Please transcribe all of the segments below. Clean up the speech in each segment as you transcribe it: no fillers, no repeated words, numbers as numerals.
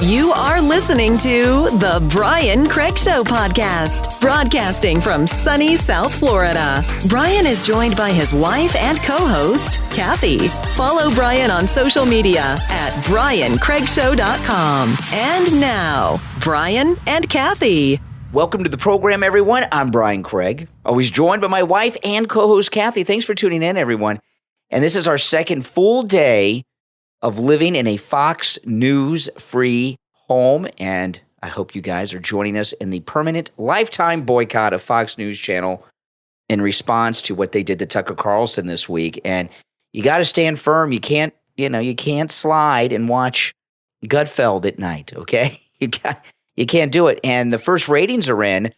You are listening to The Brian Craig Show podcast, broadcasting from sunny South Florida. Brian is joined by his wife and co-host, Kathy. Follow Brian on social media at briancraigshow.com. And now, Brian and Kathy. Welcome to the program, everyone. I'm Brian Craig, always joined by my wife and co-host, Kathy. Thanks for tuning in, everyone. And this is our second full day of living in a Fox News-free home, and I hope you guys are joining us in the permanent lifetime boycott of Fox News Channel in response to what they did to Tucker Carlson this week. And you got to stand firm. You can't slide and watch Gutfeld at night, okay? You can't do it. And the first ratings are in,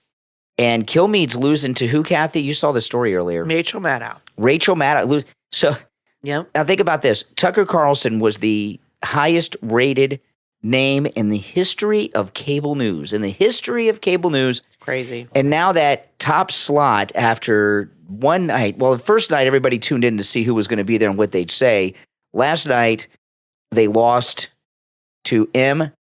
and Kilmeade's losing to who, Kathy? You saw the story earlier. Rachel Maddow. Rachel Maddow. So yep. Now think about this. Tucker Carlson was the highest rated name in the history of cable news. Crazy. And now that top slot after one night, well, the first night everybody tuned in to see who was going to be there and what they'd say. Last night they lost to MSNBC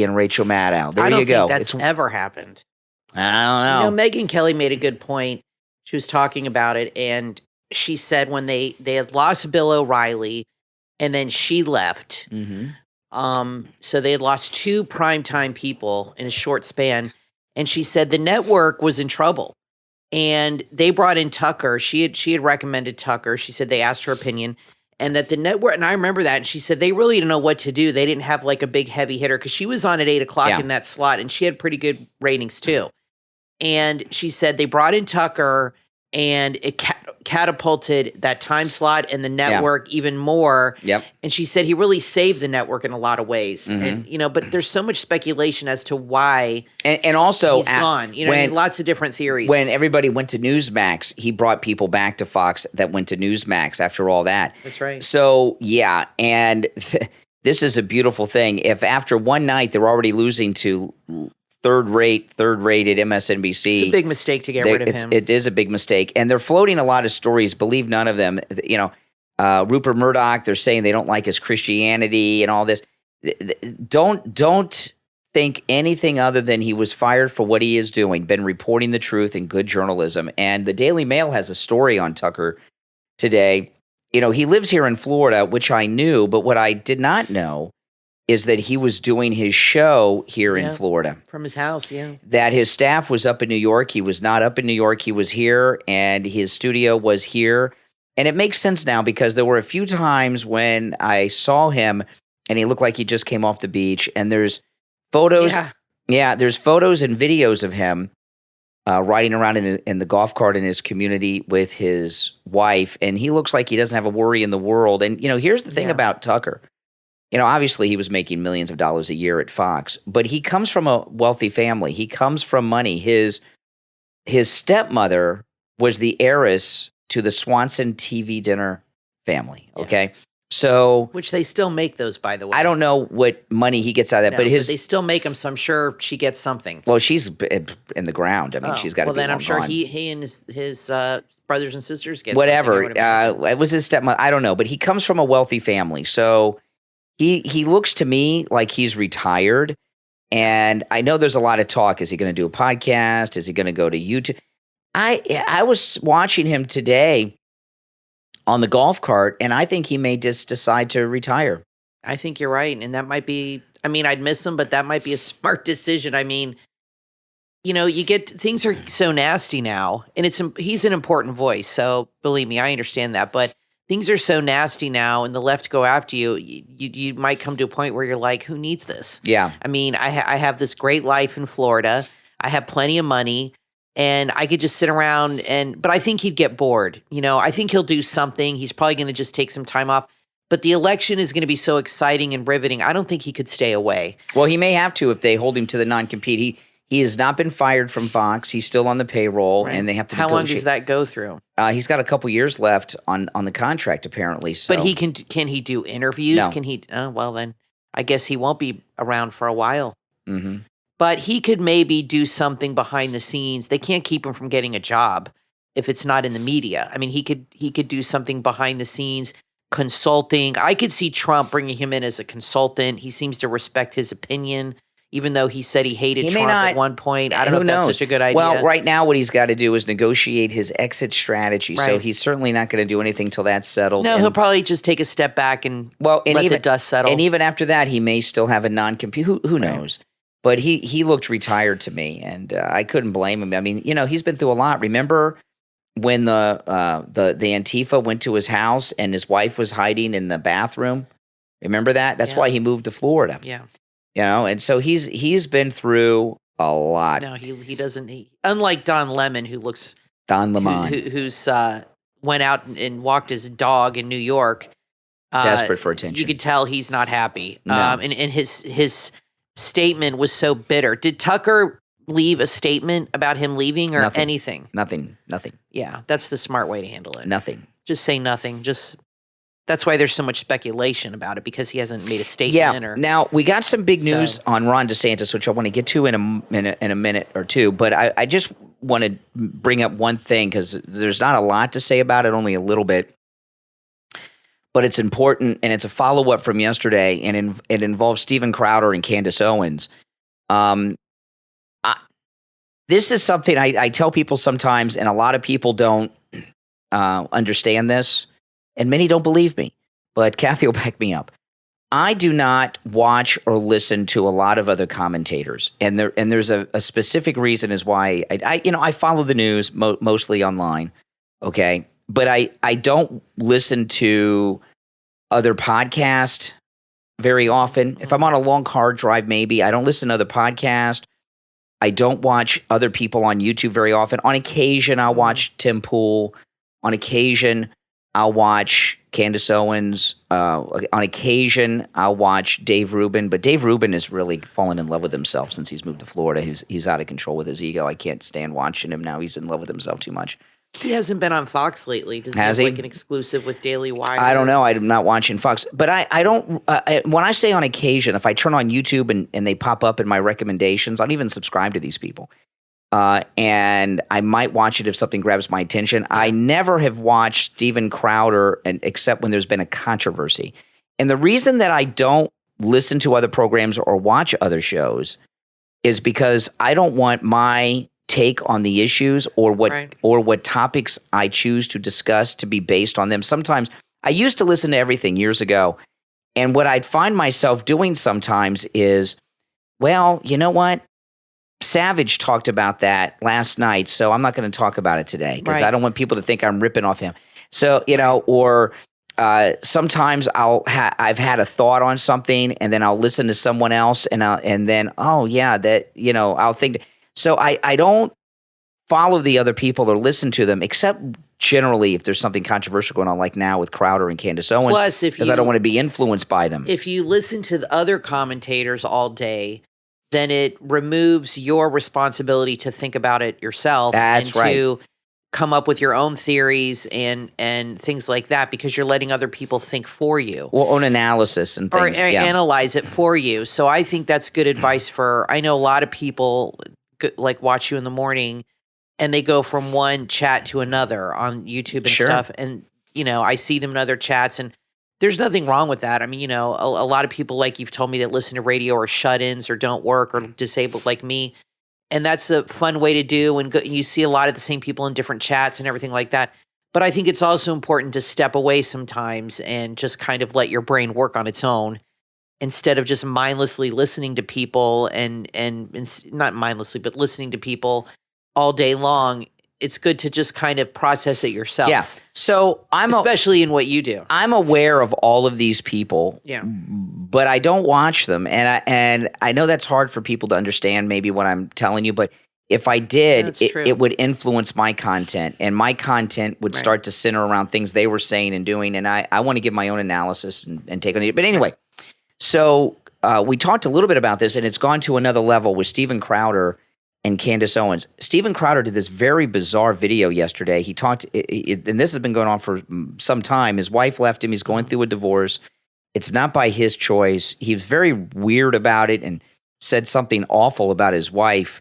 and Rachel Maddow. There you go. I don't think that's ever happened. I don't know. Megyn Kelly made a good point. She was talking about it, and she said when they had lost Bill O'Reilly, and then she left. Mm-hmm. So they had lost two primetime people in a short span, and she said the network was in trouble, and they brought in Tucker. She had recommended Tucker. She said they asked her opinion, and that the network. And I remember that. And she said they really didn't know what to do. They didn't have like a big heavy hitter because she was on at 8:00 in that slot, and she had pretty good ratings too. And she said they brought in Tucker, and it catapulted that time slot and the network even more. Yep. And she said he really saved the network in a lot of ways. Mm-hmm. And, but there's so much speculation as to why and also he's gone. Lots of different theories. When everybody went to Newsmax, he brought people back to Fox that went to Newsmax after all that. That's right. So, yeah, and this is a beautiful thing. If after one night they're already losing to third-rated MSNBC. It's a big mistake to get rid of him. It is a big mistake. And they're floating a lot of stories. Believe none of them. Rupert Murdoch, they're saying they don't like his Christianity and all this. Don't think anything other than he was fired for what he is doing, been reporting the truth in good journalism. And the Daily Mail has a story on Tucker today. He lives here in Florida, which I knew, but what I did not know is that he was doing his show here in Florida. From his house, That his staff was up in New York. He was not up in New York. He was here, and his studio was here. And it makes sense now because there were a few times when I saw him, and he looked like he just came off the beach. And there's photos. Yeah, there's photos and videos of him riding around in the golf cart in his community with his wife. And he looks like he doesn't have a worry in the world. And, here's the thing about Tucker. Obviously he was making millions of dollars a year at Fox, but he comes from a wealthy family. He comes from money. His stepmother was the heiress to the Swanson TV dinner family, okay? So, which they still make those, by the way. I don't know what money he gets out of that, but they still make them, so I'm sure she gets something. Well, she's in the ground. I mean, she's got to be then I'm sure gone. he and his brothers and sisters get whatever. Something, it was his stepmother. I don't know, but he comes from a wealthy family, so He looks to me like he's retired, and I know there's a lot of talk. Is he going to do a podcast? Is he going to go to YouTube? I was watching him today on the golf cart, and I think he may just decide to retire. I think you're right, and that might be – I'd miss him, but that might be a smart decision. Things are so nasty now, and he's an important voice, so believe me, I understand that, but – things are so nasty now, and the left go after you. You might come to a point where you're like, "Who needs this?" Yeah. I have this great life in Florida. I have plenty of money, and I could just sit around but I think he'd get bored. I think he'll do something. He's probably going to just take some time off. But the election is going to be so exciting and riveting. I don't think he could stay away. Well, he may have to if they hold him to the non-compete. He has not been fired from Fox. He's still on the payroll, and they have to. How long does that go through? He's got a couple years left on the contract, apparently. So. But can he do interviews? No. Can he? Well, then I guess he won't be around for a while. Mm-hmm. But he could maybe do something behind the scenes. They can't keep him from getting a job if it's not in the media. He could do something behind the scenes. consulting. I could see Trump bringing him in as a consultant. He seems to respect his opinion, even though he said he hated Trump at one point. I don't know if that's such a good idea. Well, right now what he's got to do is negotiate his exit strategy. Right. So he's certainly not going to do anything till that's settled. No, he'll probably just take a step back and let the dust settle. And even after that, he may still have a non-compete. Who knows? But he looked retired to me, and I couldn't blame him. I mean, he's been through a lot. Remember when the Antifa went to his house and his wife was hiding in the bathroom? Remember that? That's why he moved to Florida. Yeah. And so he's been through a lot. No, he doesn't. Unlike Don Lemon, who's went out and walked his dog in New York, desperate for attention. You could tell he's not happy. No. And his statement was so bitter. Did Tucker leave a statement about him leaving or anything? Nothing. Yeah, that's the smart way to handle it. Nothing. Just say nothing. That's why there's so much speculation about it, because he hasn't made a statement. Yeah. Now, we got some big news on Ron DeSantis, which I want to get to in a minute or two. But I just want to bring up one thing, because there's not a lot to say about it, only a little bit. But it's important, and it's a follow-up from yesterday, and it involves Steven Crowder and Candace Owens. This is something I tell people sometimes, and a lot of people don't understand this. And many don't believe me, but Kathy will back me up. I do not watch or listen to a lot of other commentators, and there's a specific reason is why I follow the news mostly online, okay, but I don't listen to other podcasts very often. If I'm on a long car drive, maybe I don't listen to other podcasts. I don't watch other people on YouTube very often. On occasion, I'll watch Tim Pool. On occasion, I'll watch Candace Owens. On occasion, I'll watch Dave Rubin. But Dave Rubin has really fallen in love with himself since he's moved to Florida. He's out of control with his ego. I can't stand watching him now. He's in love with himself too much. He hasn't been on Fox lately. Does he have like an exclusive with Daily Wire? I don't know. I'm not watching Fox. But I don't when I say on occasion, if I turn on YouTube and they pop up in my recommendations, I don't even subscribe to these people. And I might watch it if something grabs my attention. I never have watched Steven Crowder except when there's been a controversy. And the reason that I don't listen to other programs or watch other shows is because I don't want my take on the issues or what topics I choose to discuss to be based on them. Sometimes I used to listen to everything years ago, and what I'd find myself doing sometimes is, well, you know what? Savage talked about that last night, so I'm not going to talk about it today because I don't want people to think I'm ripping off him. So, or sometimes I've had a thought on something, and then I'll listen to someone else, and then I'll think. So I don't follow the other people or listen to them, except generally if there's something controversial going on, like now with Crowder and Candace Owens. Plus, because I don't want to be influenced by them. If you listen to the other commentators all day, then it removes your responsibility to think about it yourself. That's right. To come up with your own theories and things like that, because you're letting other people think for you. Well, own analysis and things. Or analyze it for you. So I think that's good advice I know a lot of people like watch you in the morning and they go from one chat to another on YouTube and stuff. And, I see them in other chats, and there's nothing wrong with that. I mean, a lot of people, like you've told me, that listen to radio are shut-ins or don't work or disabled like me. And that's a fun way to do. And you see a lot of the same people in different chats and everything like that. But I think it's also important to step away sometimes and just kind of let your brain work on its own, instead of just mindlessly listening to people and not mindlessly, but listening to people all day long. It's good to just kind of process it yourself. Yeah. So especially in what you do. I'm aware of all of these people. Yeah. But I don't watch them, and I know that's hard for people to understand. Maybe what I'm telling you, but if I did, it would influence my content, and my content would start to center around things they were saying and doing. And I want to give my own analysis and take on it. But anyway. So we talked a little bit about this, and it's gone to another level with Steven Crowder and Candace Owens. Steven Crowder did this very bizarre video yesterday. He talked, and this has been going on for some time. His wife left him. He's going through a divorce. It's not by his choice. He was very weird about it and said something awful about his wife.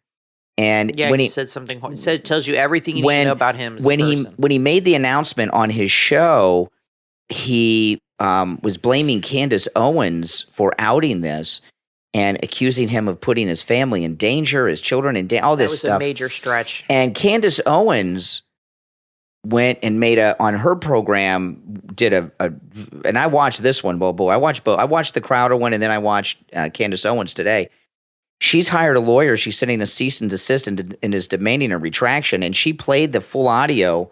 And when he said something, it tells you everything you need to know about him. When he made the announcement on his show, he was blaming Candace Owens for outing this and accusing him of putting his family in danger, his children in danger, all this stuff. That was a major stretch. And Candace Owens went and made on her program, and I watched this one, Bobo. I watched both. I watched the Crowder one, and then I watched Candace Owens today. She's hired a lawyer. She's sending a cease and desist and is demanding a retraction. And she played the full audio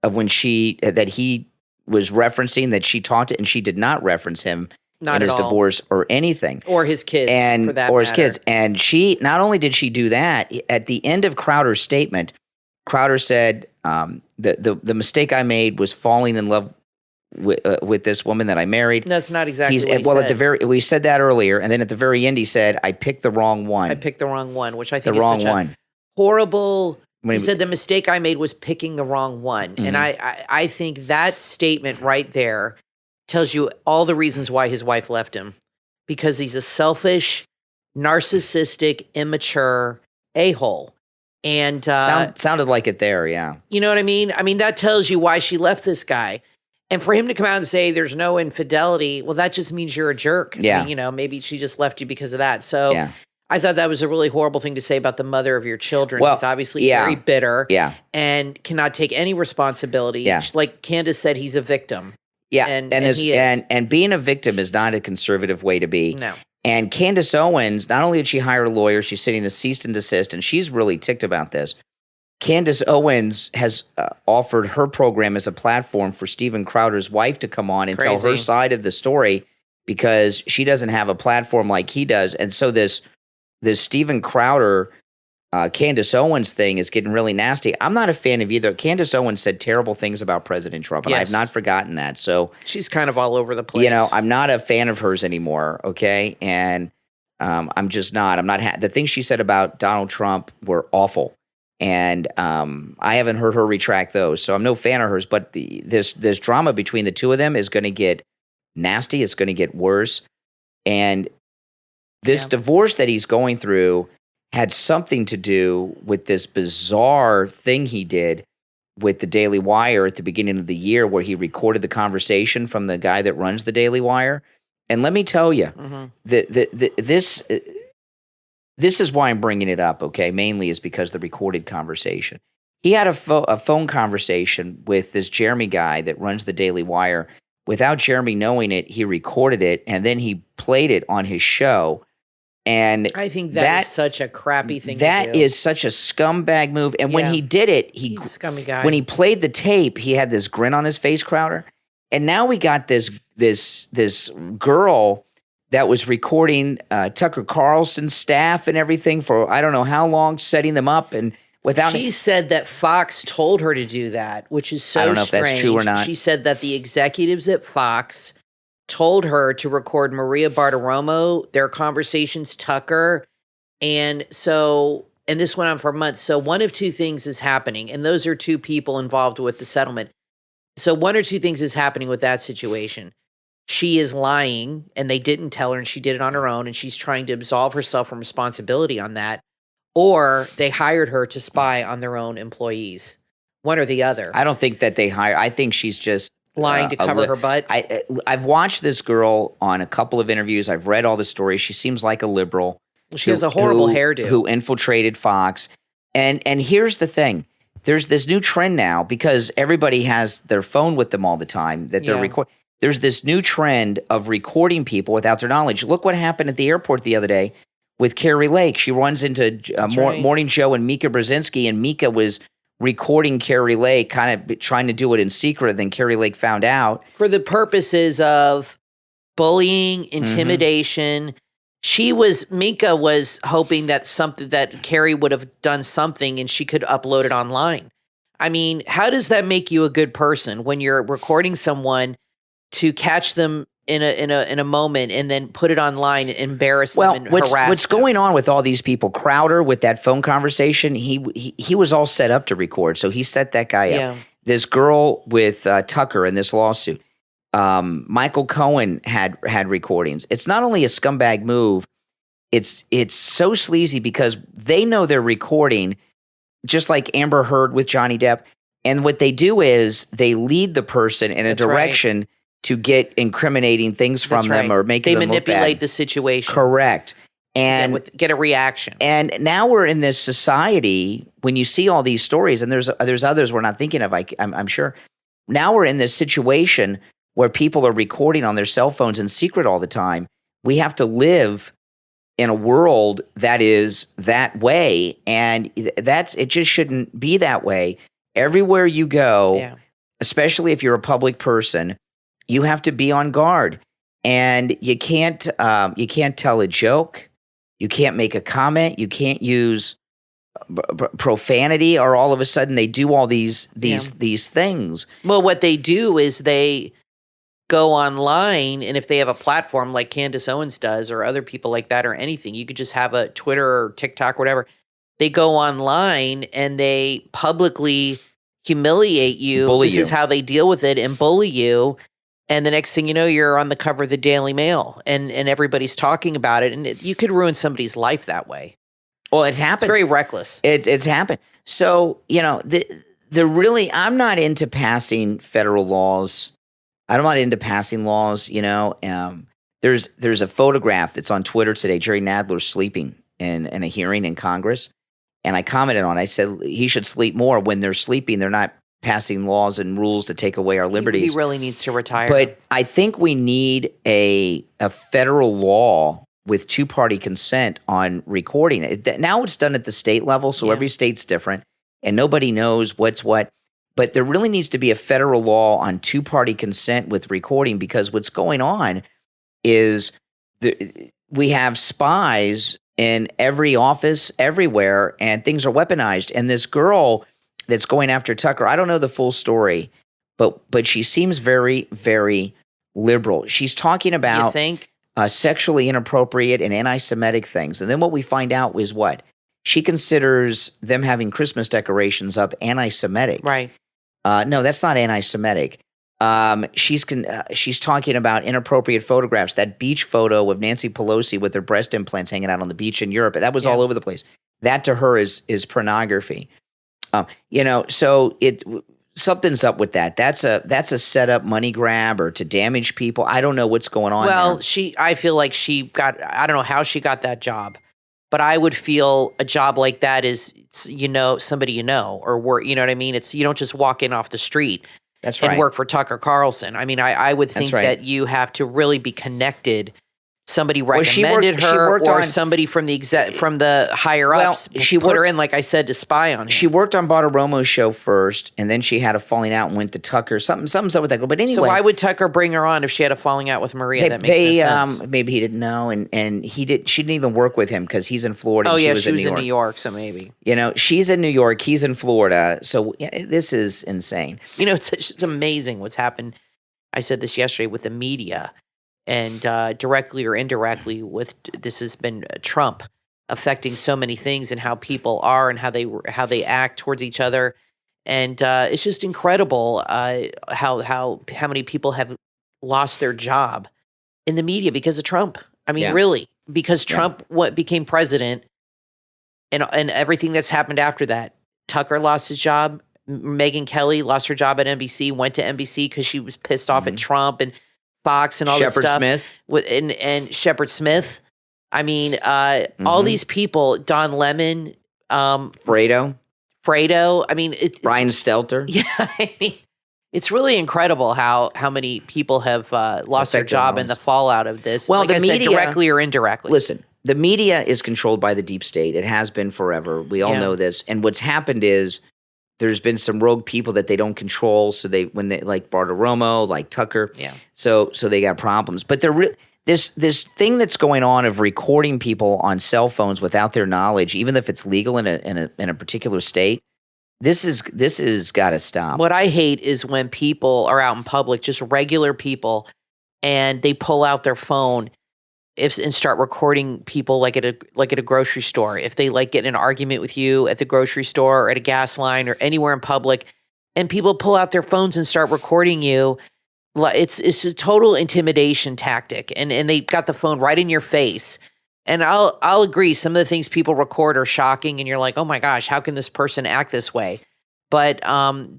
of when that he was referencing that she talked to, and she did not reference him in his divorce or anything. Or his kids, for that Or matter. his kids. And she, not only did she do that, at the end of Crowder's statement, Crowder said, the mistake I made was falling in love with this woman that I married. That's not exactly what he said. At the very, we said that earlier, and then at the very end he said, I picked the wrong one. I picked the wrong one, which I think the is wrong such one. a horrible. When He said the mistake I made was picking the wrong one, and I think that statement right there tells you all the reasons why his wife left him, because he's a selfish, narcissistic, immature a-hole. And sounded like it there, yeah. You know what I mean? I mean, that tells you why she left this guy. And for him to come out and say there's no infidelity, well, that just means you're a jerk. Yeah. I mean, maybe she just left you because of that. So Yeah. I thought that was a really horrible thing to say about the mother of your children. Well, He's obviously yeah. very bitter Yeah. and cannot take any responsibility. Yeah. Like Candace said, he's a victim. Yeah, And he is. and being a victim is not a conservative way to be. No. And Candace Owens, not only did she hire a lawyer, she's sitting a cease and desist, and she's really ticked about this. Candace Owens has offered her program as a platform for Steven Crowder's wife to come on and tell her side of the story, because she doesn't have a platform like he does. And so this Steven Crowder, Candace Owens thing is getting really nasty. I'm not a fan of either. Candace Owens said terrible things about President Trump, and I have not forgotten that. So she's kind of all over the place. I'm not a fan of hers anymore, okay? And I'm just not. I'm not. The things she said about Donald Trump were awful. And I haven't heard her retract those, so I'm no fan of hers. But this drama between the two of them is going to get nasty. It's going to get worse. And this divorce that he's going through had something to do with this bizarre thing he did with the Daily Wire at the beginning of the year, where he recorded the conversation from the guy that runs the Daily Wire. And let me tell you, this is why I'm bringing it up, okay? Mainly is because the recorded conversation. He had a phone conversation with this Jeremy guy that runs the Daily Wire. Without Jeremy knowing it, he recorded it, and then he played it on his show. And I think that is such a crappy thing to do. That is such a scumbag move. And when he did it, he's a scummy guy. When he played the tape, he had this grin on his face, Crowder. And now we got this girl that was recording Tucker Carlson's staff and everything for I don't know how long, setting them up, and without. She said that Fox told her to do that, which is so strange. I don't know if that's true or not. She said that the executives at Fox told her to record Maria Bartiromo, their conversations, Tucker, and this went on for months. So one of two things is happening, and those are two people involved with the settlement. So one or two things is happening with that situation. She is lying, and they didn't tell her, and she did it on her own, and she's trying to absolve herself from responsibility on that. Or they hired her to spy on their own employees. One or the other. I don't think that they hire. I think she's just lying to cover her butt. I've watched this girl on a couple of interviews. I've read all the stories. She seems like a liberal. She has a horrible hairdo. Who infiltrated Fox. And here's the thing. There's this new trend now, because everybody has their phone with them all the time that they're recording. There's this new trend of recording people without their knowledge. Look what happened at the airport the other day with Carrie Lake. She runs into Morning Joe and Mika Brzezinski, and Mika was recording Carrie Lake, kind of trying to do it in secret. Then Carrie Lake found out. For the purposes of bullying, intimidation. Mika was hoping that Carrie would have done something and she could upload it online. I mean, how does that make you a good person when you're recording someone to catch them in a moment and then put it online and embarrass them and harass them? What's going on with all these people? Crowder, with that phone conversation, he was all set up to record, so he set that guy up. This girl with Tucker in this lawsuit, Michael Cohen had recordings. It's not only a scumbag move, it's so sleazy because they know they're recording, just like Amber Heard with Johnny Depp. And what they do is they lead the person in a direction to get incriminating things from That's them right. or make They them look bad. manipulate the situation. Correct. to And get a reaction. and now we're in this society when you see all these stories, and there's others we're not thinking of. I'm sure. Now we're in this situation where people are recording on their cell phones in secret all the time. We have to live in a world that is that way, and it just shouldn't be that way. Everywhere you go, especially if you're a public person, you have to be on guard, and you can't tell a joke. You can't make a comment. You can't use profanity, or all of a sudden they do all these things. Well, what they do is they go online, and if they have a platform like Candace Owens does, or other people like that, or anything, you could just have a Twitter or TikTok, or whatever. They go online and they publicly humiliate you. Bully this you. is how they deal with it, and bully you. And the next thing you know, you're on the cover of the Daily Mail, and everybody's talking about it. And you could ruin somebody's life that way. Well, it's happened. It's very reckless. It's happened. So, the really, I'm not into passing federal laws. I'm not into passing laws. There's a photograph that's on Twitter today. Jerry Nadler's sleeping in a hearing in Congress, and I commented on it. I said he should sleep more. When they're sleeping, they're not passing laws and rules to take away our liberties. He really needs to retire. But I think we need a federal law with two-party consent on recording it. Now it's done at the state level, so every state's different, and nobody knows what's what. But there really needs to be a federal law on two-party consent with recording, because what's going on is we have spies in every office, everywhere, and things are weaponized. And this girl that's going after Tucker, I don't know the full story, but she seems very, very liberal. She's talking about You think? Sexually inappropriate and anti-Semitic things. And then what we find out is what? She considers them having Christmas decorations up anti-Semitic. Right. No, that's not anti-Semitic. She's talking about inappropriate photographs. That beach photo of Nancy Pelosi with her breast implants hanging out on the beach in Europe. That was all over the place. That to her is pornography. So something's up with that. That's a set up money grab or to damage people. I don't know what's going on. Well, there. I feel like I don't know how she got that job, but I would feel a job like that is, somebody or work, you know what I mean? You don't just walk in off the street. That's right. And work for Tucker Carlson. I mean, I would think that you have to really be connected. Somebody recommended her, or somebody from the higher ups. She put her in, like I said, to spy on him. She worked on Bartiromo's show first, and then she had a falling out and went to Tucker. Something's up with that. But anyway, so why would Tucker bring her on if she had a falling out with Maria? That makes no sense. Maybe he didn't know, and she didn't even work with him because he's in Florida. Oh and yeah, she was in New York, so maybe. She's in New York, he's in Florida. So this is insane. It's just amazing what's happened. I said this yesterday with the media. And directly or indirectly, this has been Trump affecting so many things, and how people are and how they act towards each other, and it's just incredible how many people have lost their job in the media because of Trump. I mean, really, because Trump became president, and everything that's happened after that. Tucker lost his job. Megyn Kelly lost her job at NBC. Went to NBC because she was pissed off at Trump and Fox and all this stuff. Shepard Smith. And Shepard Smith. I mean, all these people, Don Lemon. Fredo. I mean, Brian Stelter. Yeah, I mean, it's really incredible how many people have lost their job in the fallout of this. Well, like the I media, said, directly or indirectly. Listen, the media is controlled by the deep state. It has been forever. We all know this. And what's happened is there's been some rogue people that they don't control. So when they like Bartiromo, like Tucker. Yeah. So they got problems. But this thing that's going on of recording people on cell phones without their knowledge, even if it's legal in a particular state, this is got to stop. What I hate is when people are out in public, just regular people, and they pull out their phone and start recording people like at a grocery store. If they get in an argument with you at the grocery store or at a gas line or anywhere in public, and people pull out their phones and start recording you, it's a total intimidation tactic. And they got the phone right in your face. And I'll agree, some of the things people record are shocking, and you're like, oh my gosh, how can this person act this way? but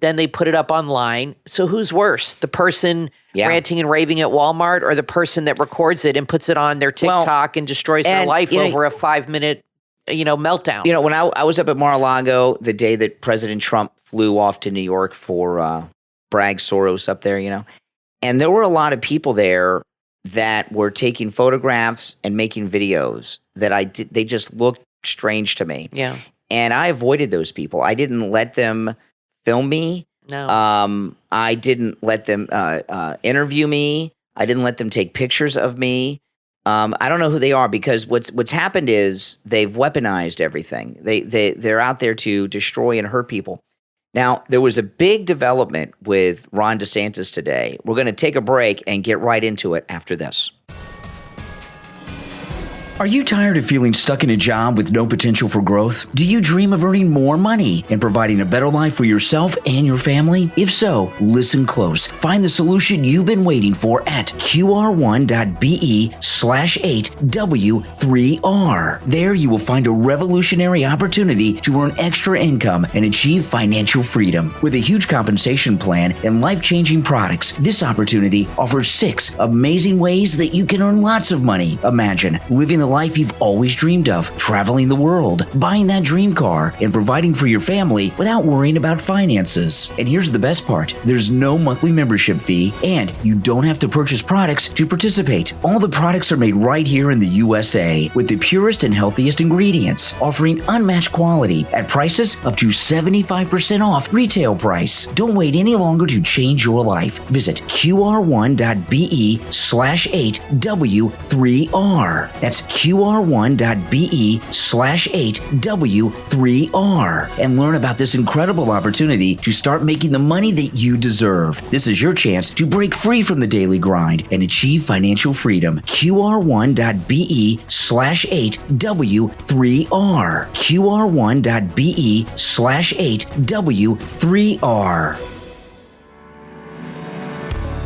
then they put it up online. So who's worse? The person ranting and raving at Walmart, or the person that records it and puts it on their TikTok and destroys their life over a 5-minute, meltdown? When I was up at Mar-a-Lago the day that President Trump flew off to New York for Bragg Soros up there, and there were a lot of people there that were taking photographs and making videos that they just looked strange to me. Yeah. And I avoided those people. I didn't let them film me. No. I didn't let them interview me. I didn't let them take pictures of me. I don't know who they are, because what's happened is they've weaponized everything. They're out there to destroy and hurt people. Now, there was a big development with Ron DeSantis today. We're going to take a break and get right into it after this. Are you tired of feeling stuck in a job with no potential for growth? Do you dream of earning more money and providing a better life for yourself and your family? If so, listen close. Find the solution you've been waiting for at qr1.be/8w3r. There you will find a revolutionary opportunity to earn extra income and achieve financial freedom. With a huge compensation plan and life-changing products, this opportunity offers 6 amazing ways that you can earn lots of money. Imagine living the life you've always dreamed of, traveling the world, buying that dream car, and providing for your family without worrying about finances. And here's the best part. There's no monthly membership fee, and you don't have to purchase products to participate. All the products are made right here in the USA with the purest and healthiest ingredients, offering unmatched quality at prices up to 75% off retail price. Don't wait any longer to change your life. Visit qr1.be/8w3r. That's qr1.be/8w3r and learn about this incredible opportunity to start making the money that you deserve. This is your chance to break free from the daily grind and achieve financial freedom. qr1.be/8w3r. qr1.be/8w3r.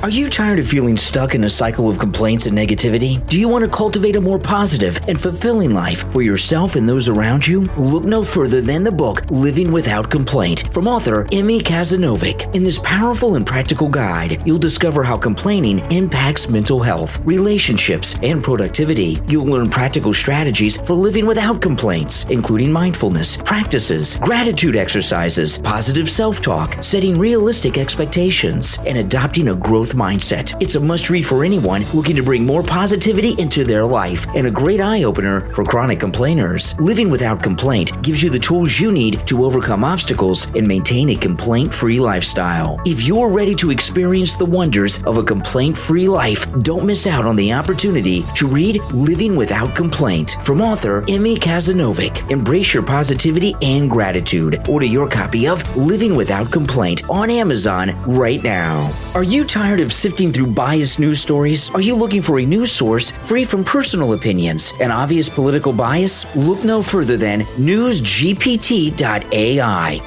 Are you tired of feeling stuck in a cycle of complaints and negativity? Do you want to cultivate a more positive and fulfilling life for yourself and those around you? Look no further than the book Living Without Complaint from author Emmy Kazanovic. In this powerful and practical guide, you'll discover how complaining impacts mental health, relationships, and productivity. You'll learn practical strategies for living without complaints, including mindfulness practices, gratitude exercises, positive self-talk, setting realistic expectations, and adopting a growth mindset. It's a must-read for anyone looking to bring more positivity into their life and a great eye-opener for chronic complainers. Living Without Complaint gives you the tools you need to overcome obstacles and maintain a complaint-free lifestyle. If you're ready to experience the wonders of a complaint-free life, don't miss out on the opportunity to read Living Without Complaint from author Emmy Kazanovic. Embrace your positivity and gratitude. Order your copy of Living Without Complaint on Amazon right now. Are you tired of sifting through biased news stories? Are you looking for a news source free from personal opinions and obvious political bias? Look no further than newsgpt.ai.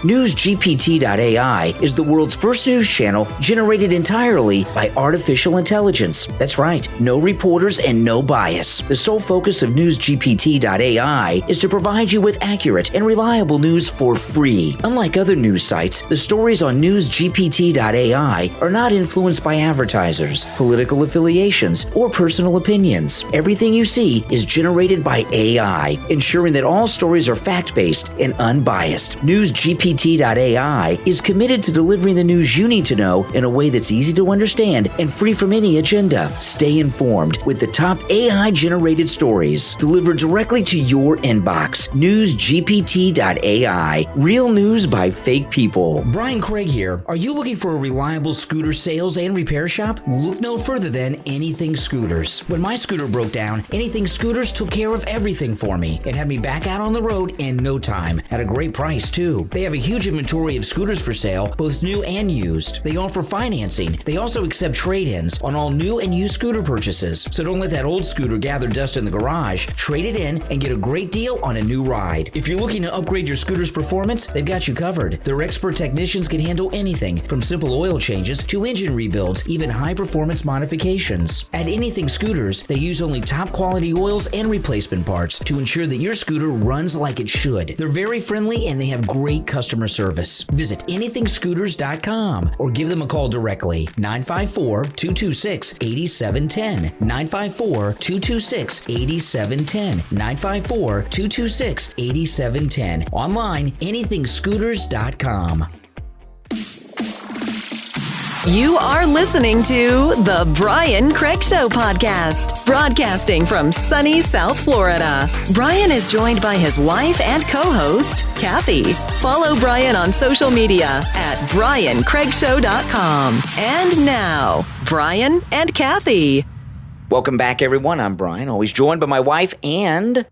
Newsgpt.ai is the world's first news channel generated entirely by artificial intelligence. That's right, no reporters and no bias. The sole focus of newsgpt.ai is to provide you with accurate and reliable news for free. Unlike other news sites, the stories on newsgpt.ai are not influenced by advertisers, political affiliations, or personal opinions. Everything you see is generated by AI, ensuring that all stories are fact-based and unbiased. NewsGPT.ai is committed to delivering the news you need to know in a way that's easy to understand and free from any agenda. Stay informed with the top AI-generated stories delivered directly to your inbox. NewsGPT.ai. Real news by fake people. Brian Craig here. Are you looking for a reliable scooter sales and repair shop? Look no further than Anything Scooters. When my scooter broke down, Anything Scooters took care of everything for me and had me back out on the road in no time at a great price too. They have a huge inventory of scooters for sale, both new and used. They offer financing. They also accept trade-ins on all new and used scooter purchases. So don't let that old scooter gather dust in the garage. Trade it in and get a great deal on a new ride. If you're looking to upgrade your scooter's performance, they've got you covered. Their expert technicians can handle anything from simple oil changes to engine rebuilds builds, even high-performance modifications. At Anything Scooters, they use only top-quality oils and replacement parts to ensure that your scooter runs like it should. They're very friendly and they have great customer service. Visit anythingscooters.com or give them a call directly, 954-226-8710, 954-226-8710, 954-226-8710. Online, anythingscooters.com. You are listening to The Brian Craig Show podcast, broadcasting from sunny South Florida. Brian is joined by his wife and co-host, Kathy. Follow Brian on social media at briancraigshow.com. And now, Brian and Kathy. Welcome back, everyone. I'm Brian, always joined by my wife and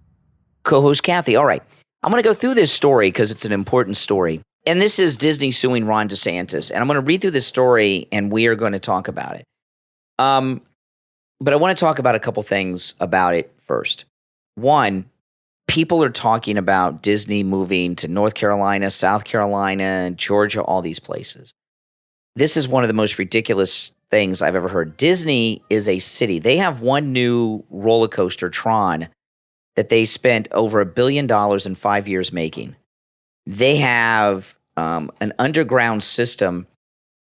co-host Kathy. All right, I'm going to go through this story because it's an important story. And this is Disney suing Ron DeSantis. And I'm going to read through this story, and we are going to talk about it. But I want to talk about a couple things about it first. One, people are talking about Disney moving to North Carolina, South Carolina, Georgia, all these places. This is one of the most ridiculous things I've ever heard. Disney is a city. They have one new roller coaster, Tron, that they spent over $1 billion in 5 years making. They have an underground system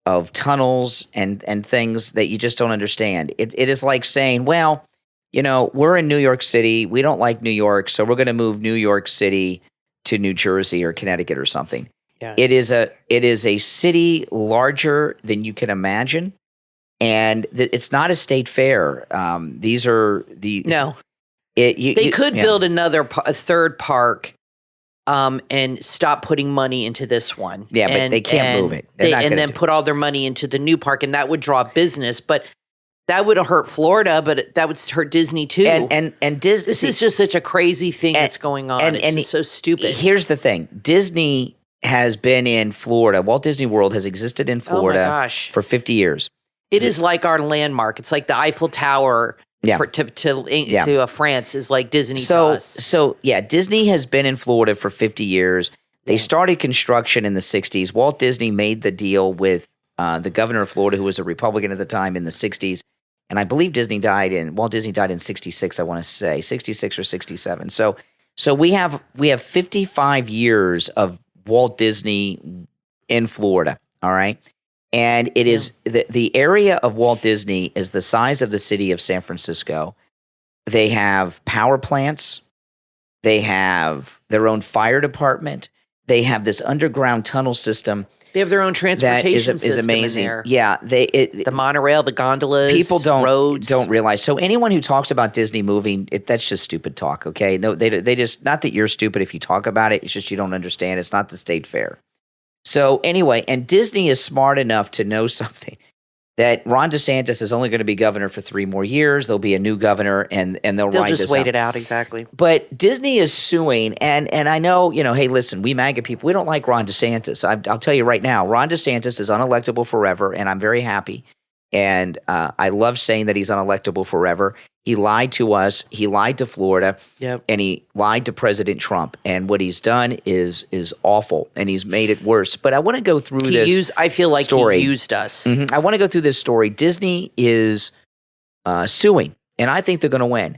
of tunnels and things that you just don't understand. It is like saying, well, you know, we're in New York City. We don't like New York, so we're going to move New York City to New Jersey or Connecticut or something. Yeah. It is a city larger than you can imagine, and it's not a state fair. These are the no. They could build a third park. And stop putting money into this one. Yeah, but they can't move it. Then put all their money into the new park, and that would draw business. But that would hurt Florida, but that would hurt Disney too. And Disney. This is just such a crazy thing that's going on. It's just so stupid. Here's the thing: Disney has been in Florida. Walt Disney World has existed in Florida for 50 years. It is like our landmark. It's like the Eiffel Tower. Yeah. To France is like Disney to us. So Disney has been in Florida for 50 years. They started construction in the 60s. Walt Disney made the deal with the governor of Florida, who was a Republican at the time, in the 60s. And I believe Walt Disney died in 66, I want to say, 66 or 67. So we have 55 years of Walt Disney in Florida, all right? And it is the area of Walt Disney is the size of the city of San Francisco. They have power plants. They have their own fire department. They have this underground tunnel system. They have their own transportation system. Is amazing. In there. Yeah, the monorail, the gondolas. People roads. don't realize. So anyone who talks about Disney moving, that's just stupid talk. Okay, no, they just, not that you're stupid if you talk about it. It's just you don't understand. It's not the state fair. So anyway, and Disney is smart enough to know something, that Ron DeSantis is only going to be governor for 3 more years. There'll be a new governor, and they'll ride just wait it out. Exactly. But Disney is suing, and I know, hey, listen, we MAGA people, we don't like Ron DeSantis. I'll tell you right now, Ron DeSantis is unelectable forever, and I'm very happy. And I love saying that he's unelectable forever. He lied to us. He lied to Florida. Yep. And he lied to President Trump. And what he's done is awful, and he's made it worse. But I want to go through this. I feel like story. He used us. Mm-hmm. I want to go through this story. Disney is suing, and I think they're going to win.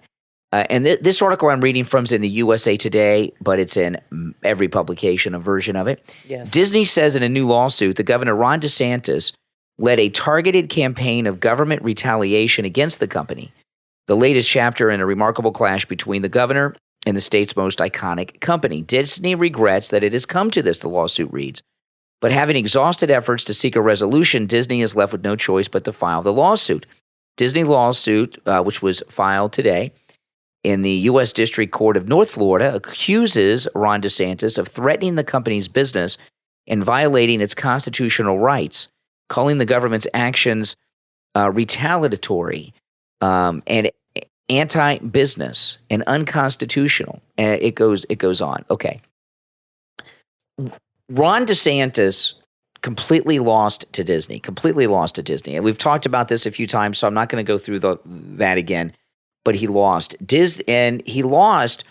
And this article I'm reading from is in the USA Today, but it's in every publication, a version of it. Yes. Disney says in a new lawsuit that Governor Ron DeSantis led a targeted campaign of government retaliation against the company, the latest chapter in a remarkable clash between the governor and the state's most iconic company. Disney regrets that it has come to this, the lawsuit reads. But having exhausted efforts to seek a resolution, Disney is left with no choice but to file the lawsuit. Disney lawsuit, which was filed today in the U.S. District Court of North Florida, accuses Ron DeSantis of threatening the company's business and violating its constitutional rights, calling the government's actions retaliatory and anti-business and unconstitutional. And it goes on. Okay. Ron DeSantis completely lost to Disney. And we've talked about this a few times, so I'm not going to go through that again. But he lost. And he lost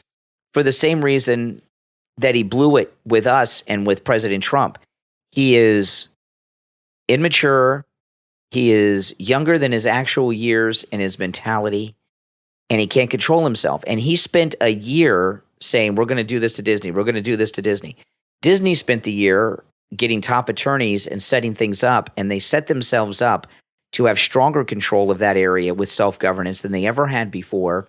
for the same reason that he blew it with us and with President Trump. He is immature. He is younger than his actual years in his mentality, and he can't control himself. And he spent a year saying, we're going to do this to Disney. We're going to do this to Disney. Disney spent the year getting top attorneys and setting things up, and they set themselves up to have stronger control of that area with self-governance than they ever had before.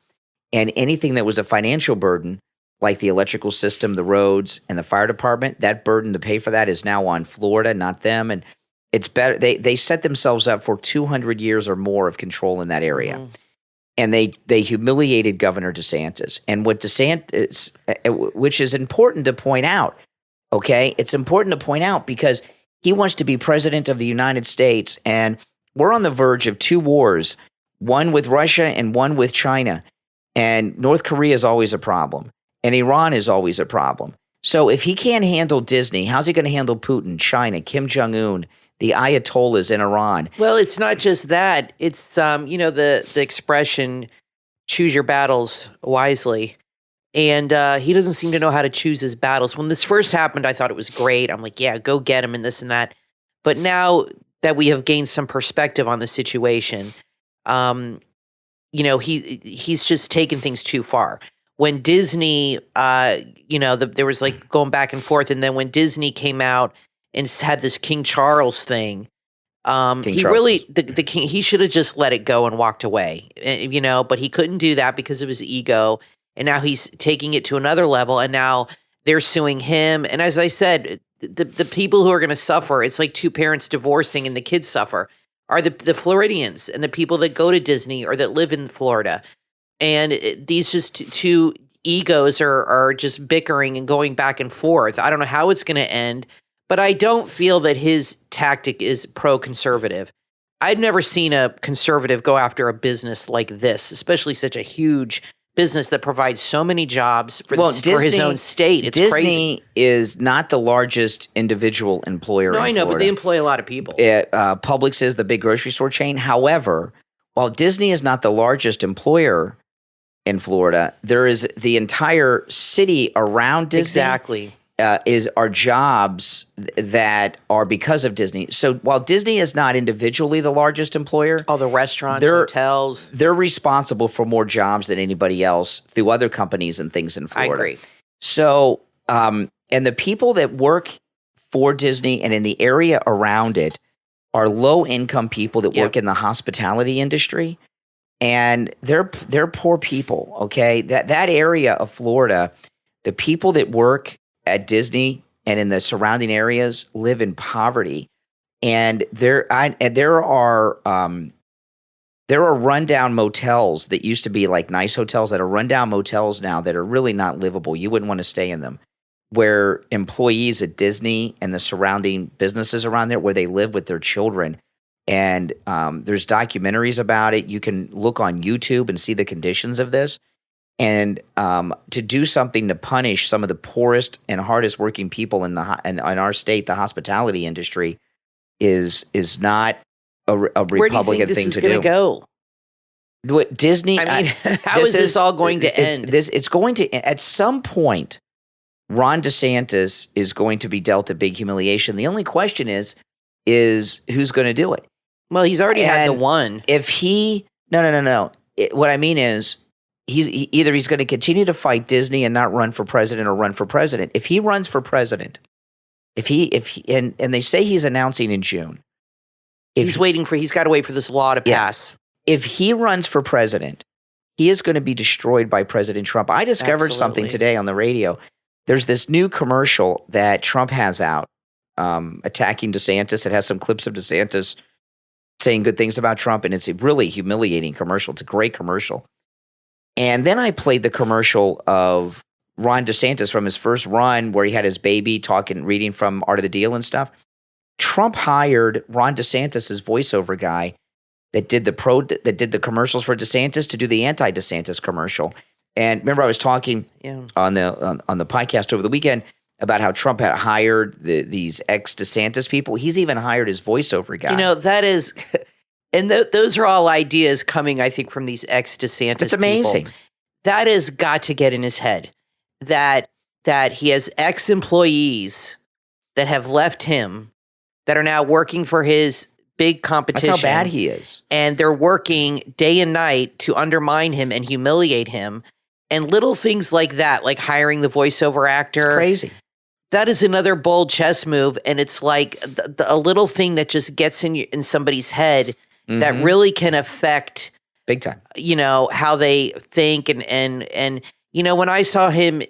And anything that was a financial burden, like the electrical system, the roads, and the fire department, that burden to pay for that is now on Florida, not them. And it's better. They set themselves up for 200 years or more of control in that area. Mm-hmm. And they humiliated Governor DeSantis. And what DeSantis, which is important to point out, okay? It's important to point out because he wants to be president of the United States, and we're on the verge of two wars, one with Russia and one with China. And North Korea is always a problem. And Iran is always a problem. So if he can't handle Disney, how's he going to handle Putin, China, Kim Jong-un, the Ayatollahs in Iran? Well, it's not just that. It's, the expression, choose your battles wisely. And he doesn't seem to know how to choose his battles. When this first happened, I thought it was great. I'm like, yeah, go get him and this and that. But now that we have gained some perspective on the situation, he's just taken things too far. When Disney, there was like going back and forth. And then when Disney came out and had this King Charles thing, the king, he should have just let it go and walked away, but he couldn't do that because of his ego. And now he's taking it to another level, and now they're suing him. And as I said, the people who are going to suffer, it's like two parents divorcing and the kids suffer, are the Floridians and the people that go to Disney or that live in Florida. And these just two egos are just bickering and going back and forth. I don't know how it's going to end, but I don't feel that his tactic is pro-conservative. I've never seen a conservative go after a business like this, especially such a huge business that provides so many jobs for his own state. It's Disney crazy. Is not the largest individual employer in I know, Florida. but they employ a lot of people. Publix is the big grocery store chain. However, while Disney is not the largest employer in Florida, there is the entire city around Disney. Exactly. Are jobs that are because of Disney. So while Disney is not individually the largest employer, all the restaurants, hotels, they're responsible for more jobs than anybody else through other companies and things in Florida. I agree. So, and the people that work for Disney and in the area around it are low-income people that work in the hospitality industry, and they're poor people. Okay, that area of Florida, the people that work at Disney and in the surrounding areas live in poverty, and there are rundown motels that used to be like nice hotels that are rundown motels now that are really not livable. You wouldn't want to stay in them, where employees at Disney and the surrounding businesses around there, where they live with their children. And there's documentaries about it. You can look on YouTube and see the conditions of this. And to do something to punish some of the poorest and hardest working people in our state, the hospitality industry, is not a Republican thing to do. Where do you think this is going to go? What Disney? I mean, how is this all going to end? It's going to, at some point, Ron DeSantis is going to be dealt a big humiliation. The only question is who's going to do it? Well, he's already had the one. If he no. What I mean is, he's going to continue to fight Disney and not run for president or run for president. If he runs for president, and they say he's announcing in June. He's got to wait for this law to pass. If he runs for president, he is going to be destroyed by President Trump. I discovered something today on the radio. There's this new commercial that Trump has out attacking DeSantis. It has some clips of DeSantis saying good things about Trump, and it's a really humiliating commercial. It's a great commercial. And then I played the commercial of Ron DeSantis from his first run where he had his baby talking, reading from Art of the Deal and stuff. Trump hired Ron DeSantis' voiceover guy that did the commercials for DeSantis to do the anti-DeSantis commercial. And remember, I was talking on the podcast over the weekend about how Trump had hired these ex-DeSantis people. He's even hired his voiceover guy. That is... And those are all ideas coming, I think, from these ex-DeSantis It's amazing. People. That has got to get in his head, that he has ex-employees that have left him that are now working for his big competition. That's how bad he is. And they're working day and night to undermine him and humiliate him. And little things like that, like hiring the voiceover actor. It's crazy. That is another bold chess move. And it's like a little thing that just gets in somebody's head that really can affect big time, how they think. And when I saw him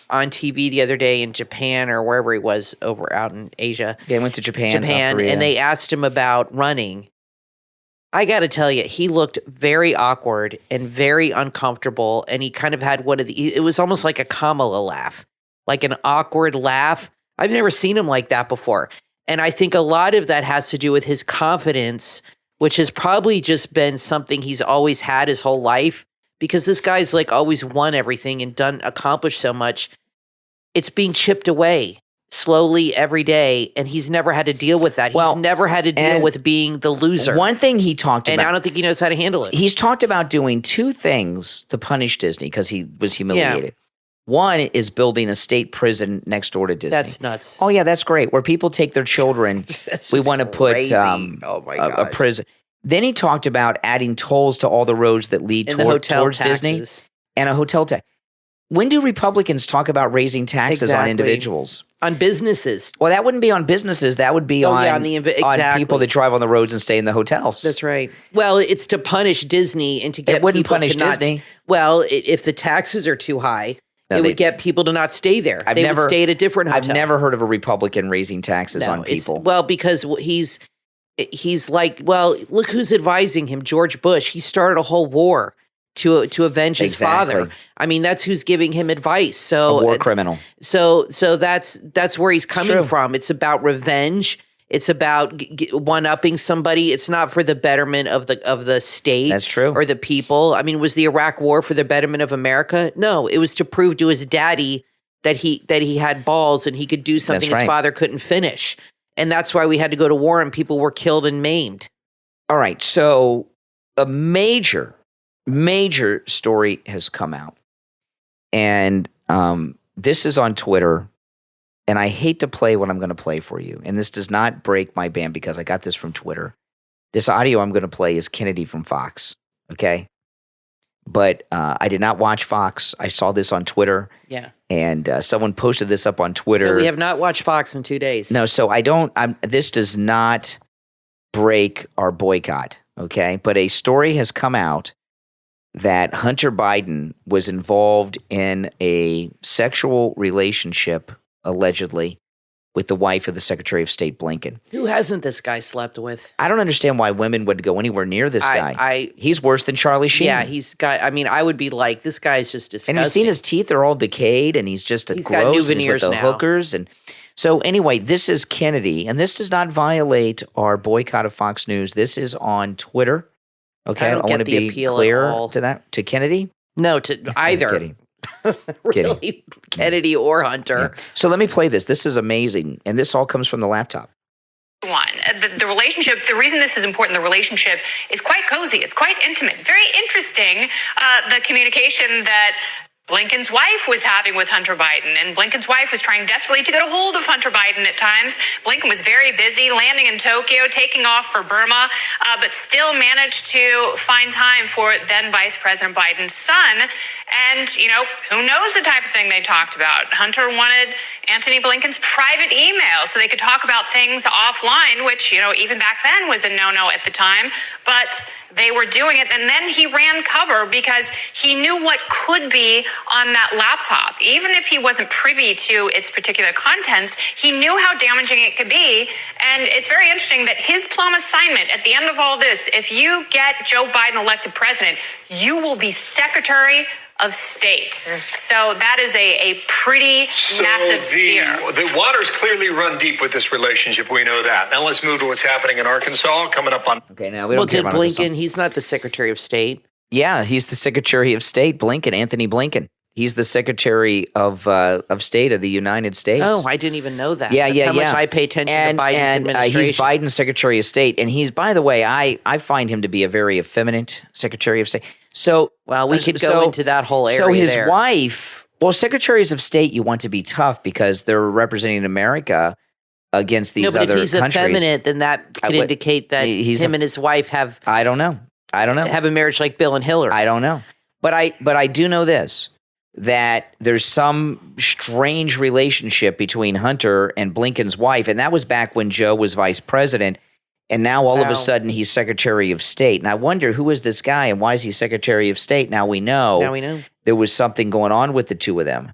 on TV the other day in Japan or wherever he was out in Asia. Yeah, he went to Japan, South Korea. And they asked him about running. I got to tell you, he looked very awkward and very uncomfortable. And he kind of had it was almost like a Kamala laugh, like an awkward laugh. I've never seen him like that before. And I think a lot of that has to do with his confidence, which has probably just been something he's always had his whole life, because this guy's like always won everything and accomplished so much. It's being chipped away slowly every day, and he's never had to deal with that. He's never had to deal with being the loser. One thing he talked about, and I don't think he knows how to handle it. He's talked about doing two things to punish Disney because he was humiliated. Yeah. One is building a state prison next door to Disney. That's nuts. Oh, yeah, that's great. Where people take their children. We want to put a prison. Then he talked about adding tolls to all the roads that lead towards Disney and a hotel tax. When do Republicans talk about raising taxes on individuals? On businesses. Well, that wouldn't be on businesses. That would be on people that drive on the roads and stay in the hotels. That's right. Well, it's to punish Disney and to get it wouldn't people punish to not, Disney. Well, if the taxes are too high, it would get people to not stay there. They would stay at a different hotel. I've never heard of a Republican raising taxes on people. Well, because he's like, well, look who's advising him, George Bush. He started a whole war to avenge his father. I mean, that's who's giving him advice. So a war criminal. So that's where he's coming from. It's about revenge. It's about one-upping somebody. It's not for the betterment of the state. That's true. Or the people. I mean, was the Iraq War for the betterment of America? No, it was to prove to his daddy that he had balls and he could do something his father couldn't finish. And that's why we had to go to war and people were killed and maimed. All right. So a major story has come out. And this is on Twitter. And I hate to play what I'm going to play for you. And this does not break my band because I got this from Twitter. This audio I'm going to play is Kennedy from Fox. Okay. But I did not watch Fox. I saw this on Twitter. Yeah. And someone posted this up on Twitter. No, we have not watched Fox in 2 days. No, so this does not break our boycott. Okay. But a story has come out that Hunter Biden was involved in a sexual relationship, allegedly, with the wife of the Secretary of State, Blinken. Who hasn't this guy slept with? I don't understand why women would go anywhere near this guy. He's worse than Charlie Sheen. Yeah, I would be like, this guy's just disgusting. And you've seen his teeth, they're all decayed, and he's just he's got new veneers with the hookers. And so anyway, this is Kennedy, and this does not violate our boycott of Fox News. This is on Twitter. Okay, I want to be clear to that. To Kennedy? No, to either. Really, Kennedy or Hunter. Yeah. So let me play this. This is amazing, and this all comes from the laptop. The relationship, the reason this is important, the relationship is quite cozy. It's quite intimate. Very interesting, the communication that Blinken's wife was having with Hunter Biden, and Blinken's wife was trying desperately to get a hold of Hunter Biden at times. Blinken was very busy landing in Tokyo, taking off for Burma, but still managed to find time for then Vice President Biden's son. And, who knows the type of thing they talked about. Hunter wanted Antony Blinken's private email so they could talk about things offline, which, even back then was a no-no at the time. But they were doing it, and then he ran cover because he knew what could be on that laptop. Even if he wasn't privy to its particular contents, he knew how damaging it could be. And it's very interesting that his plum assignment at the end of all this, if you get Joe Biden elected president, you will be Secretary of State. So that is a pretty massive sphere. The waters clearly run deep with this relationship. We know that. Now let's move to what's happening in Arkansas coming up on. Okay, now we don't care about Blinken, he's not the Secretary of State. Yeah, he's the Secretary of State, Blinken, Anthony Blinken. He's the Secretary of State of the United States. Oh, I didn't even know that. Yeah, That's how much I pay attention to Biden's administration. He's Biden's Secretary of State, and he's, by the way, I find him to be a very effeminate Secretary of State. So, well, we could go into that whole area. So his wife, well, Secretaries of State, you want to be tough because they're representing America, against these no, but other if he's countries. effeminate, then that could indicate that him and his wife have I don't know. have a marriage like Bill and Hillary. I don't know. But I do know this, that there's some strange relationship between Hunter and Blinken's wife, and that was back when Joe was vice president, and now all of a sudden he's Secretary of State. And I wonder, who is this guy and why is he Secretary of State? Now we know. There was something going on with the two of them.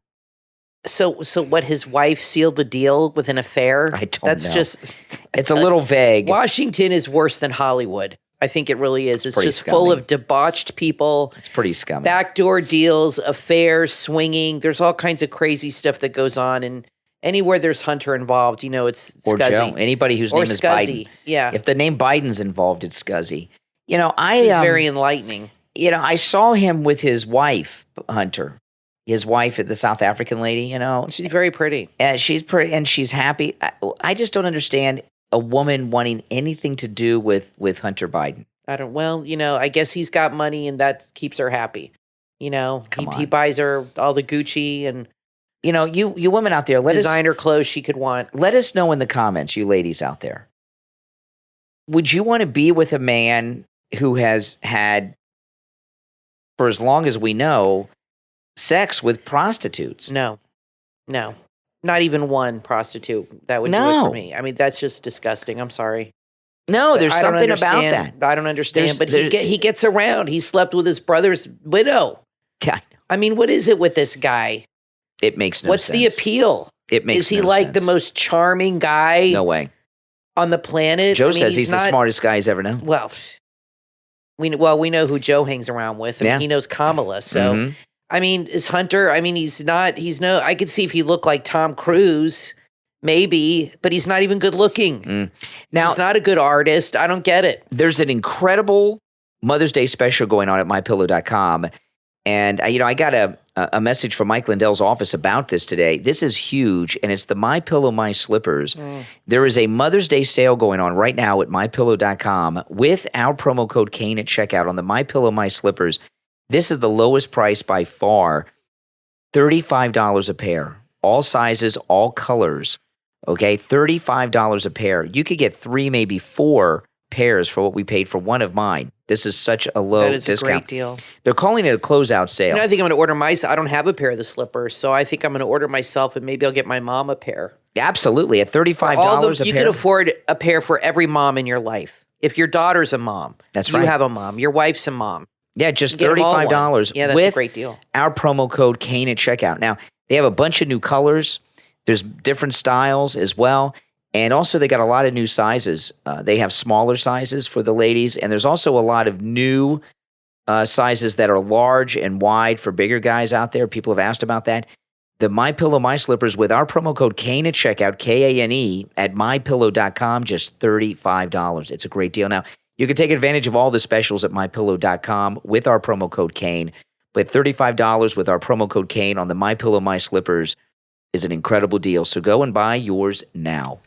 So what, his wife sealed the deal with an affair? I don't That's know. just It's a little vague. Washington is worse than Hollywood. I think it really is. It's just scummy. full of debauched people. It's pretty scummy. Backdoor deals, affairs, swinging. There's all kinds of crazy stuff that goes on. And anywhere there's Hunter involved, it's or scuzzy. Joe. Anybody whose name is scuzzy. Biden. Yeah. If the name Biden's involved, it's scuzzy. This is very enlightening. I saw him with his wife, Hunter. His wife, the South African lady, She's very pretty. And she's pretty, and she's happy. I just don't understand a woman wanting anything to do with Hunter Biden. I guess he's got money and that keeps her happy. He buys her all the Gucci and you women out there, designer clothes she could want. Let us know in the comments, you ladies out there. Would you want to be with a man who has had, for as long as we know, sex with prostitutes? No, not even one prostitute that would do it for me. I mean, that's just disgusting. I'm sorry. No, there's something about that. I don't understand. But he gets around. He slept with his brother's widow. Yeah. I mean, what is it with this guy? It makes no sense. What's the appeal? It makes Is he like the most charming guy? No way. On the planet? Joe says he's the smartest guy he's ever known. Well, we know who Joe hangs around with, and he knows Kamala. So, I mean, is Hunter? I mean, I could see if he looked like Tom Cruise, maybe, but he's not even good looking. Now, he's not a good artist. I don't get it. There's an incredible Mother's Day special going on at mypillow.com. And, I got a message from Mike Lindell's office about this today. This is huge, and it's the My Pillow, My Slippers. There is a Mother's Day sale going on right now at mypillow.com with our promo code Kane at checkout on the My Pillow, My Slippers. This is the lowest price by far, $35 a pair. All sizes, all colors, okay? $35 a pair. You could get 3, maybe 4 pairs for what we paid for one of mine. This is such a low discount. That is a great deal. They're calling it a closeout sale. I think I'm going to order I don't have a pair of the slippers, so I think I'm going to order myself, and maybe I'll get my mom a pair. Absolutely. At $35 a pair. You can afford a pair for every mom in your life. If your daughter's a mom, that's right. You have a mom. Your wife's a mom. Yeah, just $35. Yeah, that's a great deal. Our promo code Kane at checkout. Now, they have a bunch of new colors. There's different styles as well. And also, they got a lot of new sizes. They have smaller sizes for the ladies, and there's also a lot of new sizes that are large and wide for bigger guys out there. People have asked about that. The My Pillow, My Slippers with our promo code Kane at checkout, Kane, at mypillow.com, just $35. It's a great deal. Now, you can take advantage of all the specials at mypillow.com with our promo code Kane, but $35 with our promo code Kane on the My Pillow, My Slippers is an incredible deal. So go and buy yours now.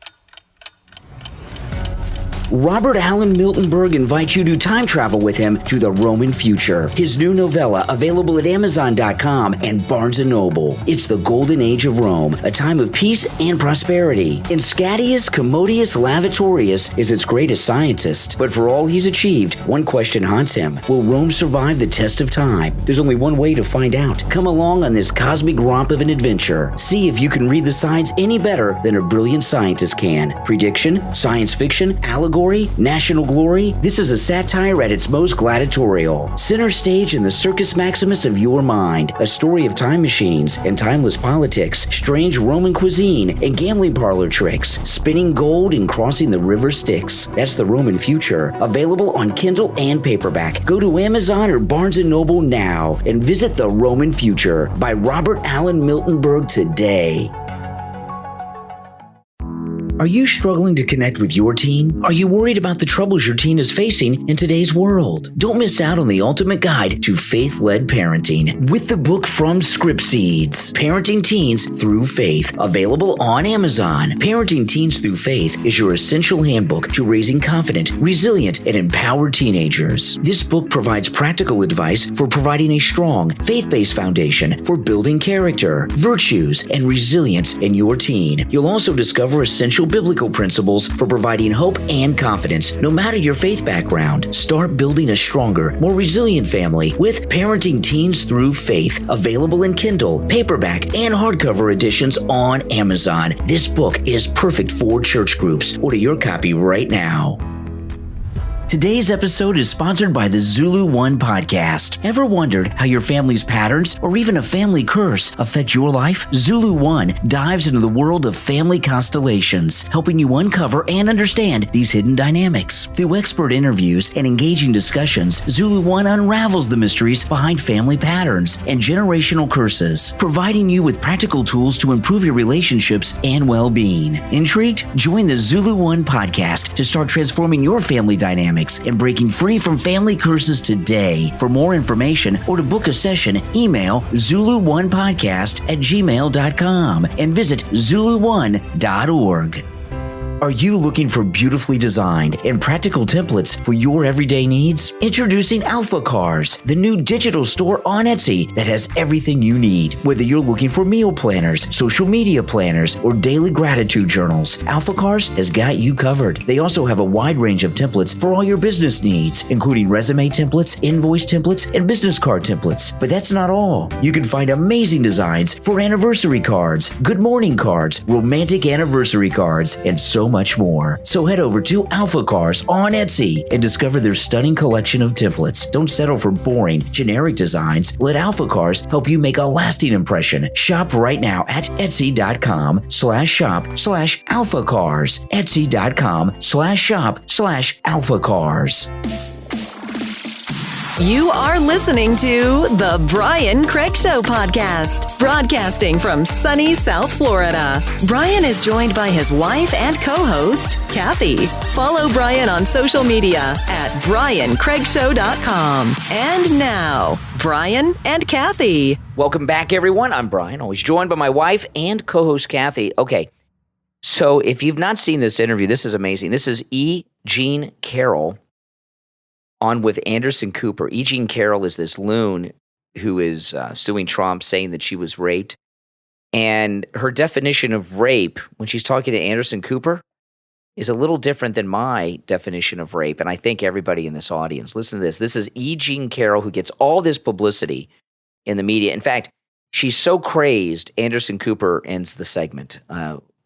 Robert Allen Miltenberg invites you to time travel with him to the Roman future. His new novella, available at Amazon.com and Barnes & Noble. It's the golden age of Rome, a time of peace and prosperity. Inscadius Commodius Lavatorius is its greatest scientist. But for all he's achieved, one question haunts him. Will Rome survive the test of time? There's only one way to find out. Come along on this cosmic romp of an adventure. See if you can read the signs any better than a brilliant scientist can. Prediction, science fiction, allegory, national glory. This is a satire at its most gladiatorial. Center stage in the Circus Maximus of your mind. A story of time machines and timeless politics, strange Roman cuisine and gambling parlor tricks, spinning gold and crossing the river Styx. That's the Roman future. Available on Kindle and paperback. Go to Amazon or Barnes & Noble now and visit The Roman Future by Robert Allen Miltenberg today. Are you struggling to connect with your teen? Are you worried about the troubles your teen is facing in today's world? Don't miss out on the ultimate guide to faith-led parenting with the book From Script Seeds, Parenting Teens Through Faith, available on Amazon. Parenting Teens Through Faith is your essential handbook to raising confident, resilient, and empowered teenagers. This book provides practical advice for providing a strong, faith-based foundation for building character, virtues, and resilience in your teen. You'll also discover essential biblical principles for providing hope and confidence, no matter your faith background. Start building a stronger, more resilient family with Parenting Teens Through Faith, available in Kindle, paperback, and hardcover editions on Amazon. This book is perfect for church groups. Order your copy right now. Today's episode is sponsored by the Zulu One podcast. Ever wondered how your family's patterns or even a family curse affect your life? Zulu One dives into the world of family constellations, helping you uncover and understand these hidden dynamics. Through expert interviews and engaging discussions, Zulu One unravels the mysteries behind family patterns and generational curses, providing you with practical tools to improve your relationships and well-being. Intrigued? Join the Zulu One podcast to start transforming your family dynamics and breaking free from family curses today. For more information or to book a session, email zulu1podcast@gmail.com and visit zulu1.org. Are you looking for beautifully designed and practical templates for your everyday needs? Introducing Alpha Cars, the new digital store on Etsy that has everything you need. Whether you're looking for meal planners, social media planners, or daily gratitude journals, Alpha Cars has got you covered. They also have a wide range of templates for all your business needs, including resume templates, invoice templates, and business card templates. But that's not all. You can find amazing designs for anniversary cards, good morning cards, romantic anniversary cards, and so much more. So head over to Alpha Cars on Etsy and discover their stunning collection of templates. Don't settle for boring, generic designs. Let Alpha Cars help you make a lasting impression. Shop right now at etsy.com/shop/alphacars. etsy.com/shop/alphacars. You are listening to The Brian Craig Show podcast, broadcasting from sunny South Florida. Brian is joined by his wife and co-host, Kathy. Follow Brian on social media at briancraigshow.com. And now, Brian and Kathy. Welcome back, everyone. I'm Brian, always joined by my wife and co-host, Kathy. Okay, so if you've not seen this interview, this is amazing. This is E. Jean Carroll on with Anderson Cooper. E. Jean Carroll is this loon who is suing Trump, saying that she was raped. And her definition of rape, when she's talking to Anderson Cooper, is a little different than my definition of rape. And I think everybody in this audience, listen to this. This is E. Jean Carroll, who gets all this publicity in the media. In fact, she's so crazed, Anderson Cooper ends the segment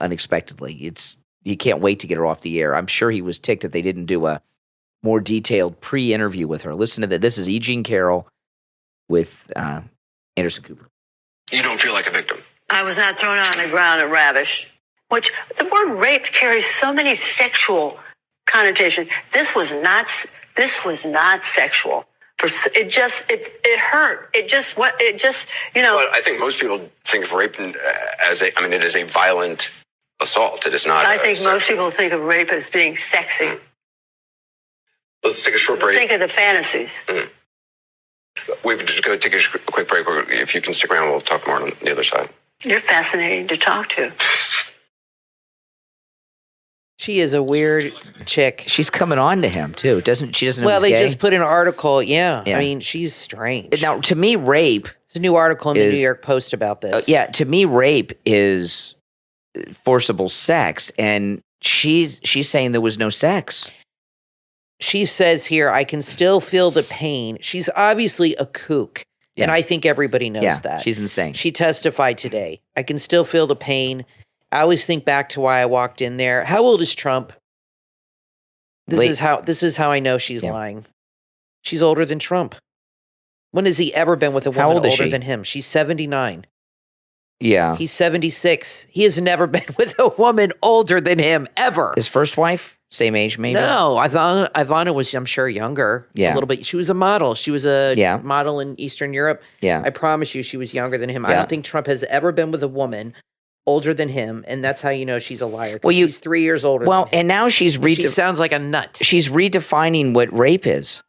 unexpectedly. You can't wait to get her off the air. I'm sure he was ticked that they didn't do a more detailed pre-interview with her. Listen to that. This is E. Jean Carroll with Anderson Cooper. You don't feel like a victim. I was not thrown on the ground and ravished. Which the word rape carries so many sexual connotations. This was not sexual. It hurt. It just you know. Well, I think most people think of rape as it is a violent assault. It is not. I think most people think of rape as being sexy. Let's take a short break. Think of the fantasies. We're just going to take a quick break. If you can stick around, we'll talk more on the other side. You're fascinating to talk to. She is a weird chick. She's coming on to him, too. She doesn't know Well, he's they gay? just put an article. Yeah. I mean, she's strange. Now, to me, rape... There's a new article in the New York Post about this. To me, rape is forcible sex, and she's saying there was no sex. She says here, I can still feel the pain. She's obviously a kook, and I think everybody knows that. She's insane. She testified today. I can still feel the pain. I always think back to why I walked in there. How old is Trump? This is how I know she's lying. She's older than Trump. When has he ever been with a woman older than him? She's 79. Yeah. He's 76. He has never been with a woman older than him, ever. His first wife? Same age, maybe? No, Ivana was, I'm sure, younger. Yeah. A little bit. She was a model. She was a model in Eastern Europe. Yeah. I promise you she was younger than him. I don't think Trump has ever been with a woman older than him, and that's how you know she's a liar. Well, she's 3 years older than him. And now she sounds like a nut. She's redefining what rape is.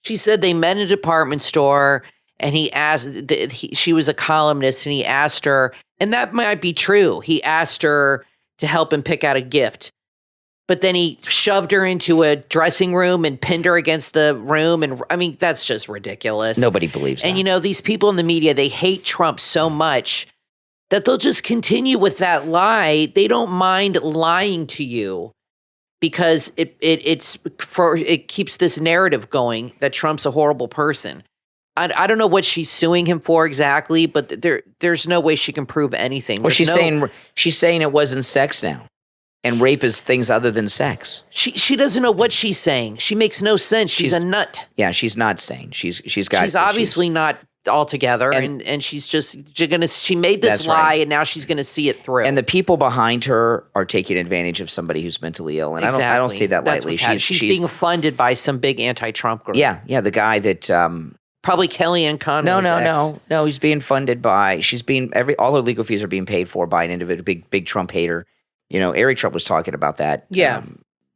She said they met in a department store, and he asked, she was a columnist, and he asked her, and that might be true. He asked her to help him pick out a gift. But then he shoved her into a dressing room and pinned her against the room. And I mean, that's just ridiculous. Nobody believes that. And you know, these people in the media, they hate Trump so much that they'll just continue with that lie. They don't mind lying to you because it keeps this narrative going that Trump's a horrible person. I don't know what she's suing him for exactly, but there's no way she can prove anything. Well, she's saying it wasn't sex now, and rape is things other than sex. She doesn't know what she's saying. She makes no sense. She's a nut. Yeah, she's not sane. She's obviously not all together, and she's she made this lie, right. And now she's gonna see it through. And the people behind her are taking advantage of somebody who's mentally ill, and exactly. I don't see that lightly. She's being funded by some big anti-Trump group. Yeah, the guy that. Probably Kellyanne Conway's No. He's being funded by. All her legal fees are being paid for by an individual, big Trump hater. Eric Trump was talking about that. Yeah.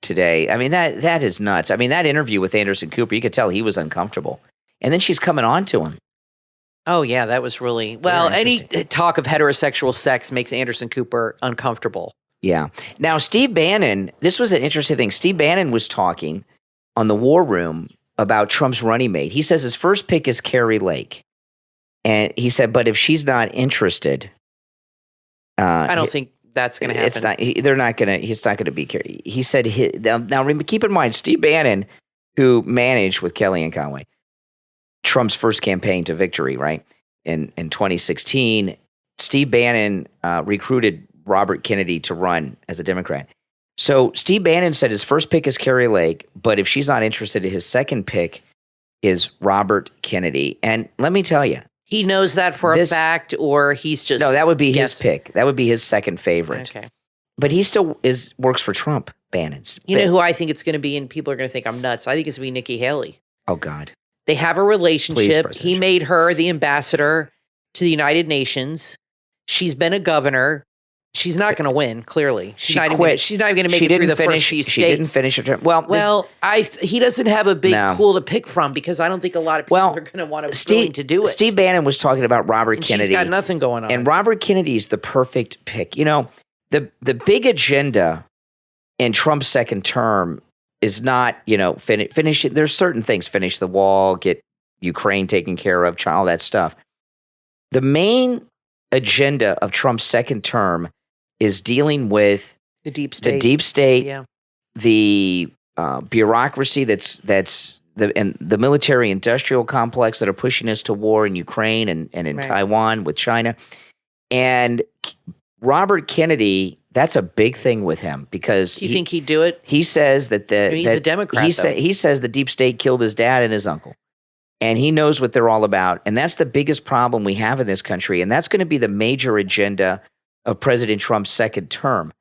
Today, I mean that is nuts. I mean that interview with Anderson Cooper, you could tell he was uncomfortable, and then she's coming on to him. Oh yeah, that was really Any talk of heterosexual sex makes Anderson Cooper uncomfortable. Yeah. Now Steve Bannon, this was an interesting thing. Steve Bannon was talking on the War Room about Trump's running mate. He says his first pick is Kari Lake. And he said, but if she's not interested. I don't think that's going to happen. He's not going to be Kari. He said, now keep in mind, Steve Bannon, who managed with Kellyanne Conway, Trump's first campaign to victory, right? In 2016, Steve Bannon recruited Robert Kennedy to run as a Democrat. So Steve Bannon said his first pick is Kari Lake, but if she's not interested, his second pick is Robert Kennedy. And let me tell you. He knows that for a fact, or he's just No, that would be his pick. That would be his second favorite. Okay. But he still works for Trump, Bannon's. You know who I think it's going to be, and people are going to think I'm nuts. I think it's going to be Nikki Haley. Oh, God. They have a relationship. He made her the ambassador to the United Nations. She's been a governor. She's not going to win, clearly. She's not even going to make it through the first few states. She didn't finish her term. Well, he doesn't have a big pool to pick from because I don't think a lot of people are going to want to do it. Steve Bannon was talking about Robert Kennedy. She's got nothing going on. And Robert Kennedy's the perfect pick. The big agenda in Trump's second term is not, finish. There's certain things, finish the wall, get Ukraine taken care of, all that stuff. The main agenda of Trump's second term is dealing with the deep state, the bureaucracy and the military-industrial complex that are pushing us to war in Ukraine and in Taiwan with China. And Robert Kennedy, that's a big thing with him because do you think he'd do it? He says that he's a Democrat. He says the deep state killed his dad and his uncle. And he knows what they're all about. And that's the biggest problem we have in this country. And that's going to be the major agenda of President Trump's second term.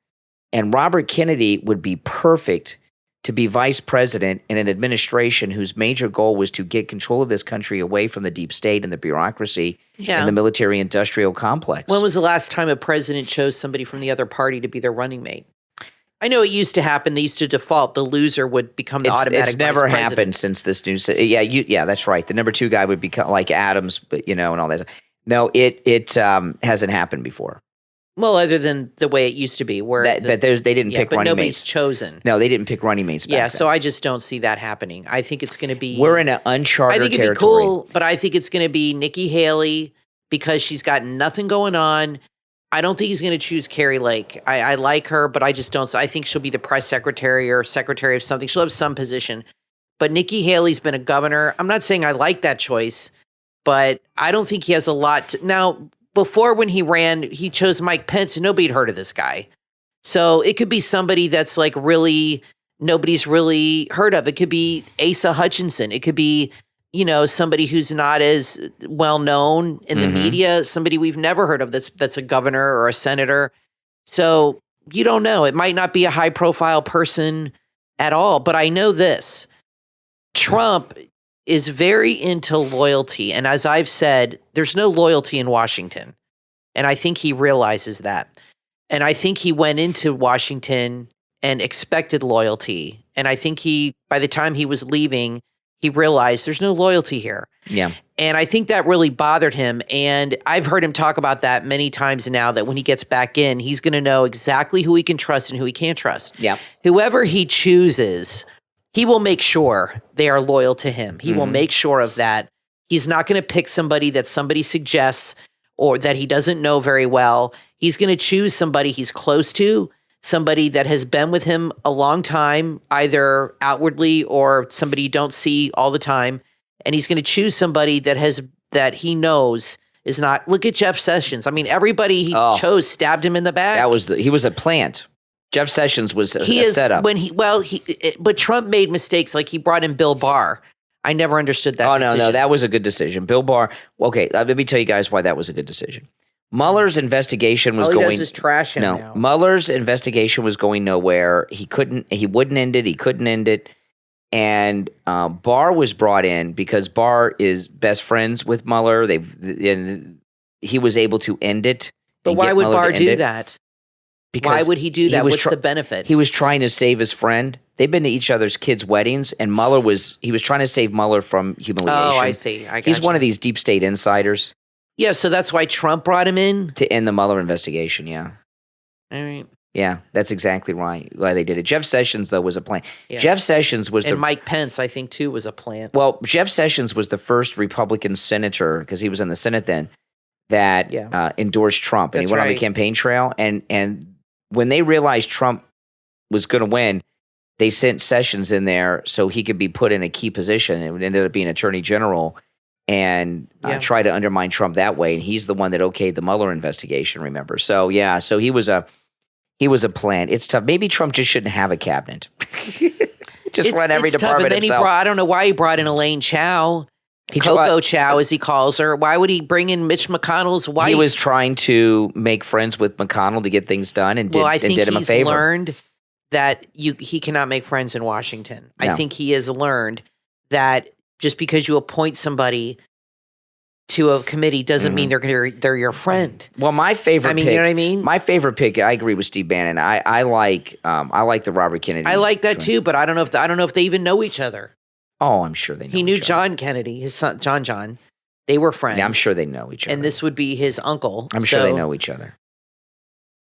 And Robert Kennedy would be perfect to be vice president in an administration whose major goal was to get control of this country away from the deep state and the bureaucracy and the military-industrial complex. When was the last time a president chose somebody from the other party to be their running mate? I know it used to happen. They used to default. The loser would become the automatic It's never vice president. happened since this new. Yeah, that's right. The number two guy would become like Adams, but and all that. No, it hasn't happened before. Well, other than the way it used to be, where they didn't pick running nobody's mates. Chosen. No, they didn't pick running mates. Back then. So I just don't see that happening. I think it's going to be. We're in an uncharted territory. I think it'd be cool, but I think it's going to be Nikki Haley because she's got nothing going on. I don't think he's going to choose Kari Lake. I like her, but I just don't. I think she'll be the press secretary or secretary of something. She'll have some position. But Nikki Haley's been a governor. I'm not saying I like that choice, but I don't think he has a lot to. Now, before when he ran, he chose Mike Pence, and nobody had heard of this guy. So it could be somebody that's like really, nobody's really heard of. It could be Asa Hutchinson. It could be, somebody who's not as well known in the media, somebody we've never heard of that's a governor or a senator. So you don't know. It might not be a high profile person at all, but I know this. Trump is very into loyalty. And as I've said, there's no loyalty in Washington. And I think he realizes that. And I think he went into Washington and expected loyalty. And I think by the time he was leaving, he realized there's no loyalty here. Yeah. And I think that really bothered him. And I've heard him talk about that many times now, that when he gets back in, he's going to know exactly who he can trust and who he can't trust. Yeah. Whoever he chooses, he will make sure they are loyal to him. He will make sure of that. He's not going to pick somebody that somebody suggests or that he doesn't know very well. He's going to choose somebody he's close to, somebody that has been with him a long time, either outwardly or somebody you don't see all the time. And he's going to choose somebody that he knows is not. Look at Jeff Sessions. I mean, everybody he chose stabbed him in the back. He was a plant. Jeff Sessions was a setup. But Trump made mistakes. Like he brought in Bill Barr. I never understood that. No, that was a good decision. Bill Barr. Okay, let me tell you guys why that was a good decision. Mueller's investigation was going. All he does is trash him now. Mueller's investigation was going nowhere. He wouldn't end it. He couldn't end it. And Barr was brought in because Barr is best friends with Mueller. And he was able to end it. But why would Barr do that? Because why would he do that? What's the benefit? He was trying to save his friend. They've been to each other's kids' weddings, and he was trying to save Mueller from humiliation. Oh, I see. He's one of these deep state insiders. Yeah, so that's why Trump brought him in? To end the Mueller investigation, yeah. All right. Yeah, that's exactly why they did it. Jeff Sessions, though, was a plant. Yeah. Jeff Sessions was and Mike Pence, I think, too, was a plant. Well, Jeff Sessions was the first Republican senator, because he was in the Senate then, that endorsed Trump. And he went on the campaign trail. And when they realized Trump was going to win, they sent Sessions in there so he could be put in a key position. It ended up being Attorney General and try to undermine Trump that way. And he's the one that okayed the Mueller investigation, remember? So, so he was a plant. It's tough. Maybe Trump just shouldn't have a cabinet. Run every department and then himself. I don't know why he brought in Elaine Chao. Coco Chow, as he calls her. Why would he bring in Mitch McConnell's wife? He was trying to make friends with McConnell to get things done and did him a favor. I think he's learned that he cannot make friends in Washington. No. I think he has learned that just because you appoint somebody to a committee doesn't mean they're your friend. Well, my favorite pick, you know what I mean? My favorite pick, I agree with Steve Bannon. I like the Robert Kennedy. I like that too, but I don't know if they even know each other. Oh, I'm sure they know. He knew John Kennedy, his son, John. They were friends. Yeah, I'm sure they know each other. And this would be his uncle. I'm sure they know each other.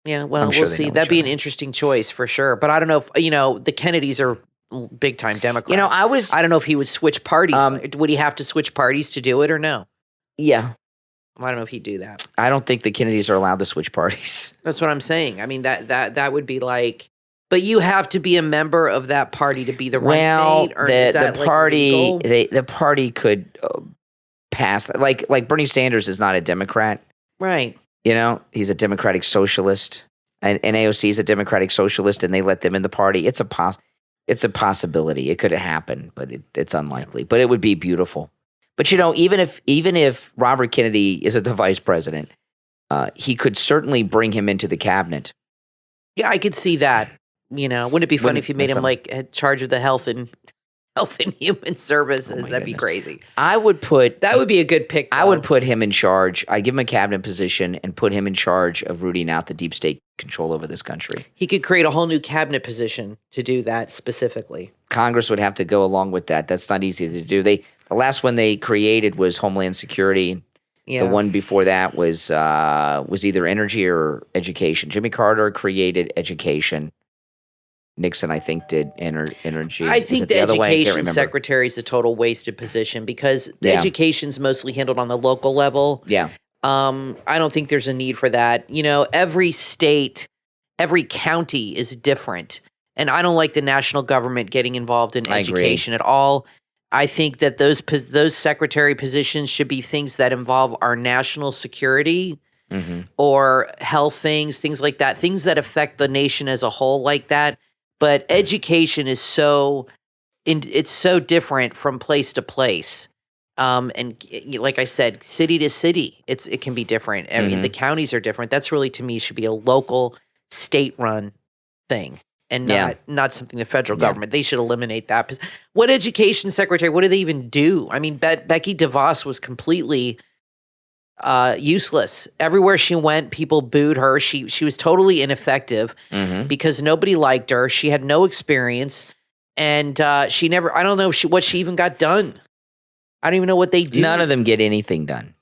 Yeah, well, we'll see. That'd be an interesting choice for sure. But I don't know if, the Kennedys are big time Democrats. I don't know if he would switch parties. Would he have to switch parties to do it or no? Yeah. I don't know if he'd do that. I don't think the Kennedys are allowed to switch parties. That's what I'm saying. I mean, that would be like, but you have to be a member of that party to be the right mate, or the party could pass. Like Bernie Sanders is not a Democrat, right? He's a Democratic Socialist, and AOC is a Democratic Socialist, and they let them in the party. It's a possibility. It could happen, but it's unlikely. But it would be beautiful. But even if Robert Kennedy isn't the vice president, he could certainly bring him into the cabinet. Yeah, I could see that. Wouldn't it be funny if you made him in charge of the health and human services? That'd be crazy. That would be a good pick, though. I would put him in charge. I'd give him a cabinet position and put him in charge of rooting out the deep state control over this country. He could create a whole new cabinet position to do that specifically. Congress would have to go along with that. That's not easy to do. The last one they created was Homeland Security. Yeah. The one before that was either energy or education. Jimmy Carter created education. Nixon, I think, did energy. I think the education secretary is a total wasted position because the education's mostly handled on the local level. Yeah. I don't think there's a need for that. Every state, every county is different. And I don't like the national government getting involved in education at all. I think that those secretary positions should be things that involve our national security or health things like that, things that affect the nation as a whole like that. But education is it's so different from place to place. And like I said, city to city, it can be different. I mean, the counties are different. That's really, to me, should be a local, state-run thing and not something the federal government. They should eliminate that. What education secretary, what do they even do? I mean, Becky DeVos was completely useless. Everywhere she went, people booed her. She was totally ineffective because nobody liked her. She had no experience, and she never. I don't know what she even got done. I don't even know what they do. None of them get anything done.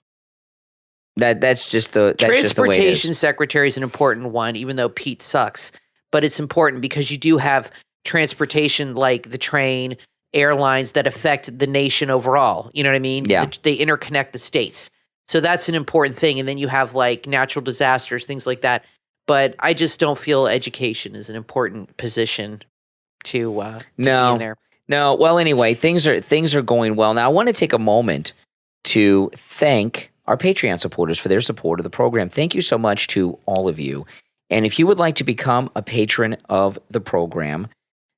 That's just the transportation secretary is an important one, even though Pete sucks. But it's important because you do have transportation like the train, airlines that affect the nation overall. You know what I mean? Yeah. They interconnect the states. So that's an important thing. And then you have like natural disasters, things like that. But I just don't feel education is an important position to be in there. No. Well, anyway, things are going well. Now, I want to take a moment to thank our Patreon supporters for their support of the program. Thank you so much to all of you. And if you would like to become a patron of the program,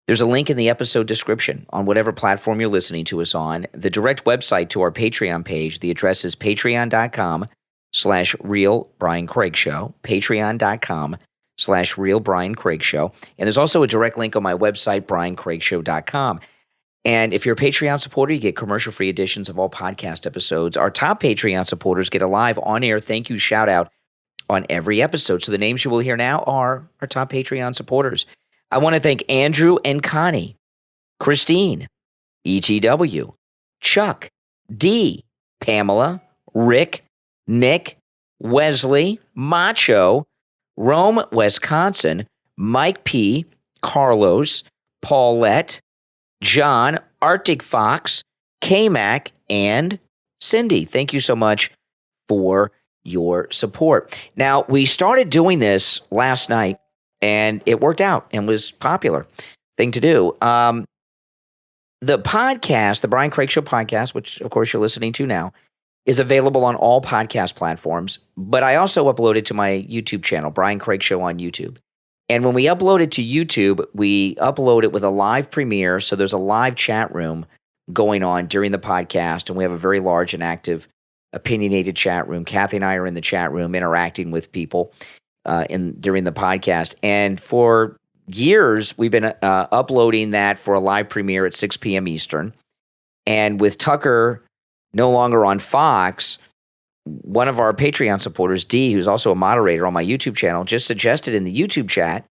there's a link in the episode description on whatever platform you're listening to us on. The direct website to our Patreon page, the address is patreon.com/Real Brian Craig Show, patreon.com/Real Brian Craig Show. And there's also a direct link on my website, briancraigshow.com. And if you're a Patreon supporter, you get commercial-free editions of all podcast episodes. Our top Patreon supporters get a live on-air thank you shout-out on every episode. So the names you will hear now are our top Patreon supporters. I want to thank Andrew and Connie, Christine, ETW, Chuck, D, Pamela, Rick, Nick, Wesley, Macho, Rome, Wisconsin, Mike P, Carlos, Paulette, John, Arctic Fox, K-Mac, and Cindy. Thank you so much for your support. Now, we started doing this last night, and it worked out and was popular thing to do. The podcast, the Brian Craig Show podcast, which, of course, you're listening to now, is available on all podcast platforms, but I also upload it to my YouTube channel, Brian Craig Show on YouTube. And when we upload it to YouTube, we upload it with a live premiere. So there's a live chat room going on during the podcast. And we have a very large and active opinionated chat room. Kathy and I are in the chat room interacting with people during the podcast. And for years, we've been uploading that for a live premiere at 6 p.m. Eastern. And with Tucker no longer on Fox, one of our Patreon supporters, D, who's also a moderator on my YouTube channel, just suggested in the YouTube chat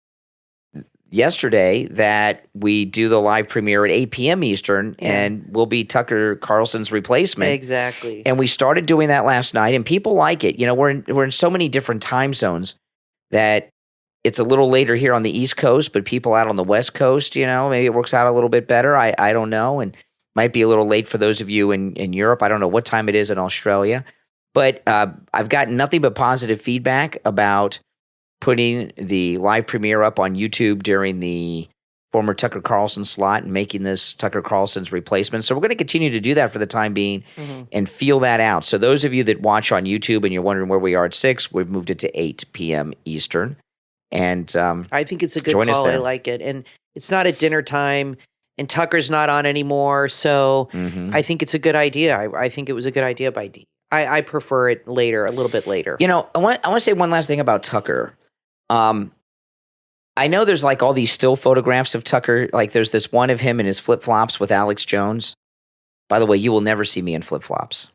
yesterday that we do the live premiere at 8 p.m. Eastern, and we'll be Tucker Carlson's replacement. Exactly. And we started doing that last night, and people like it. You know, we're in so many different time zones that it's a little later here on the East Coast, but people out on the West Coast, you know, maybe it works out a little bit better. I don't know, and might be a little late for those of you in Europe. I don't know what time it is in Australia. But I've gotten nothing but positive feedback about putting the live premiere up on YouTube during the former Tucker Carlson slot and making this Tucker Carlson's replacement. So we're going to continue to do that for the time being and feel that out. So those of you that watch on YouTube and you're wondering where we are at 6, we've moved it to 8 p.m. Eastern. And I think it's a good call. I like it. And it's not at dinner time, and Tucker's not on anymore. So I think it's a good idea. I think it was a good idea by D. I prefer it later, a little bit later. You know, I want to say one last thing about Tucker. I know there's like all these still photographs of Tucker. Like there's this one of him in his flip-flops with Alex Jones. By the way, you will never see me in flip-flops.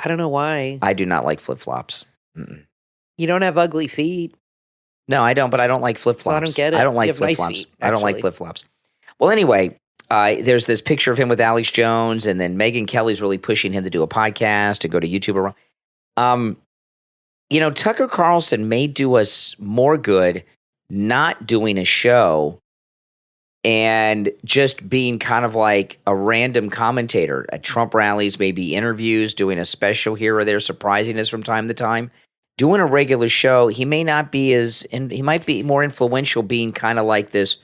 I don't know why. I do not like flip-flops. You don't have ugly feet. No, I don't, but I don't like flip-flops. So I don't get it. I don't like flip-flops. Nice feet, I don't like flip-flops. Well, anyway, there's this picture of him with Alex Jones, and then Megyn Kelly's really pushing him to do a podcast and go to YouTube. You know, Tucker Carlson may do us more good not doing a show and just being kind of like a random commentator at Trump rallies, maybe interviews, doing a special here or there, surprising us from time to time. Doing a regular show, he may not be he might be more influential being kind of like this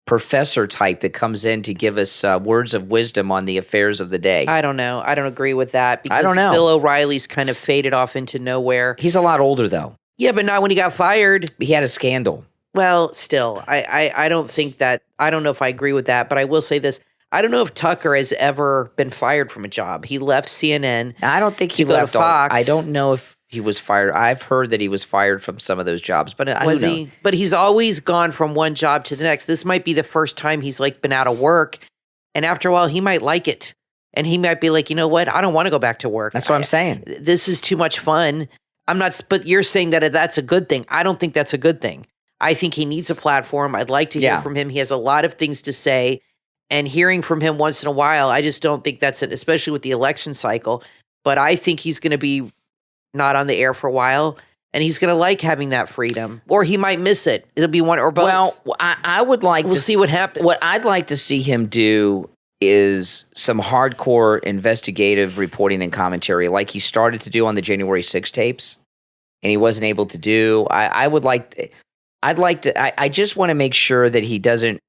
professor type that comes in to give us words of wisdom on the affairs of the day. I don't know. I don't agree with that because I don't know. Bill O'Reilly's kind of faded off into nowhere. He's a lot older, though. Yeah, but not when he got fired. He had a scandal. Well, still, I don't think that – I don't know if I agree with that, but I will say this. I don't know if Tucker has ever been fired from a job. He left CNN. I don't think he left Fox. I don't know if he was fired. I've heard that he was fired from some of those jobs, but was he? But he's always gone from one job to the next. This might be the first time he's like been out of work, and after a while, he might like it, and he might be like, you know what? I don't want to go back to work. That's what I'm saying. This is too much fun. I'm not. But you're saying that that's a good thing. I don't think that's a good thing. I think he needs a platform. I'd like to hear from him. He has a lot of things to say, and hearing from him once in a while, I just don't think that's it, especially with the election cycle. But I think he's going to be not on the air for a while, and he's going to like having that freedom, or he might miss it. It'll be one or both. Well, I would like to see what happens. What I'd like to see him do is some hardcore investigative reporting and commentary like he started to do on the January 6 tapes and he wasn't able to do. I just want to make sure that he doesn't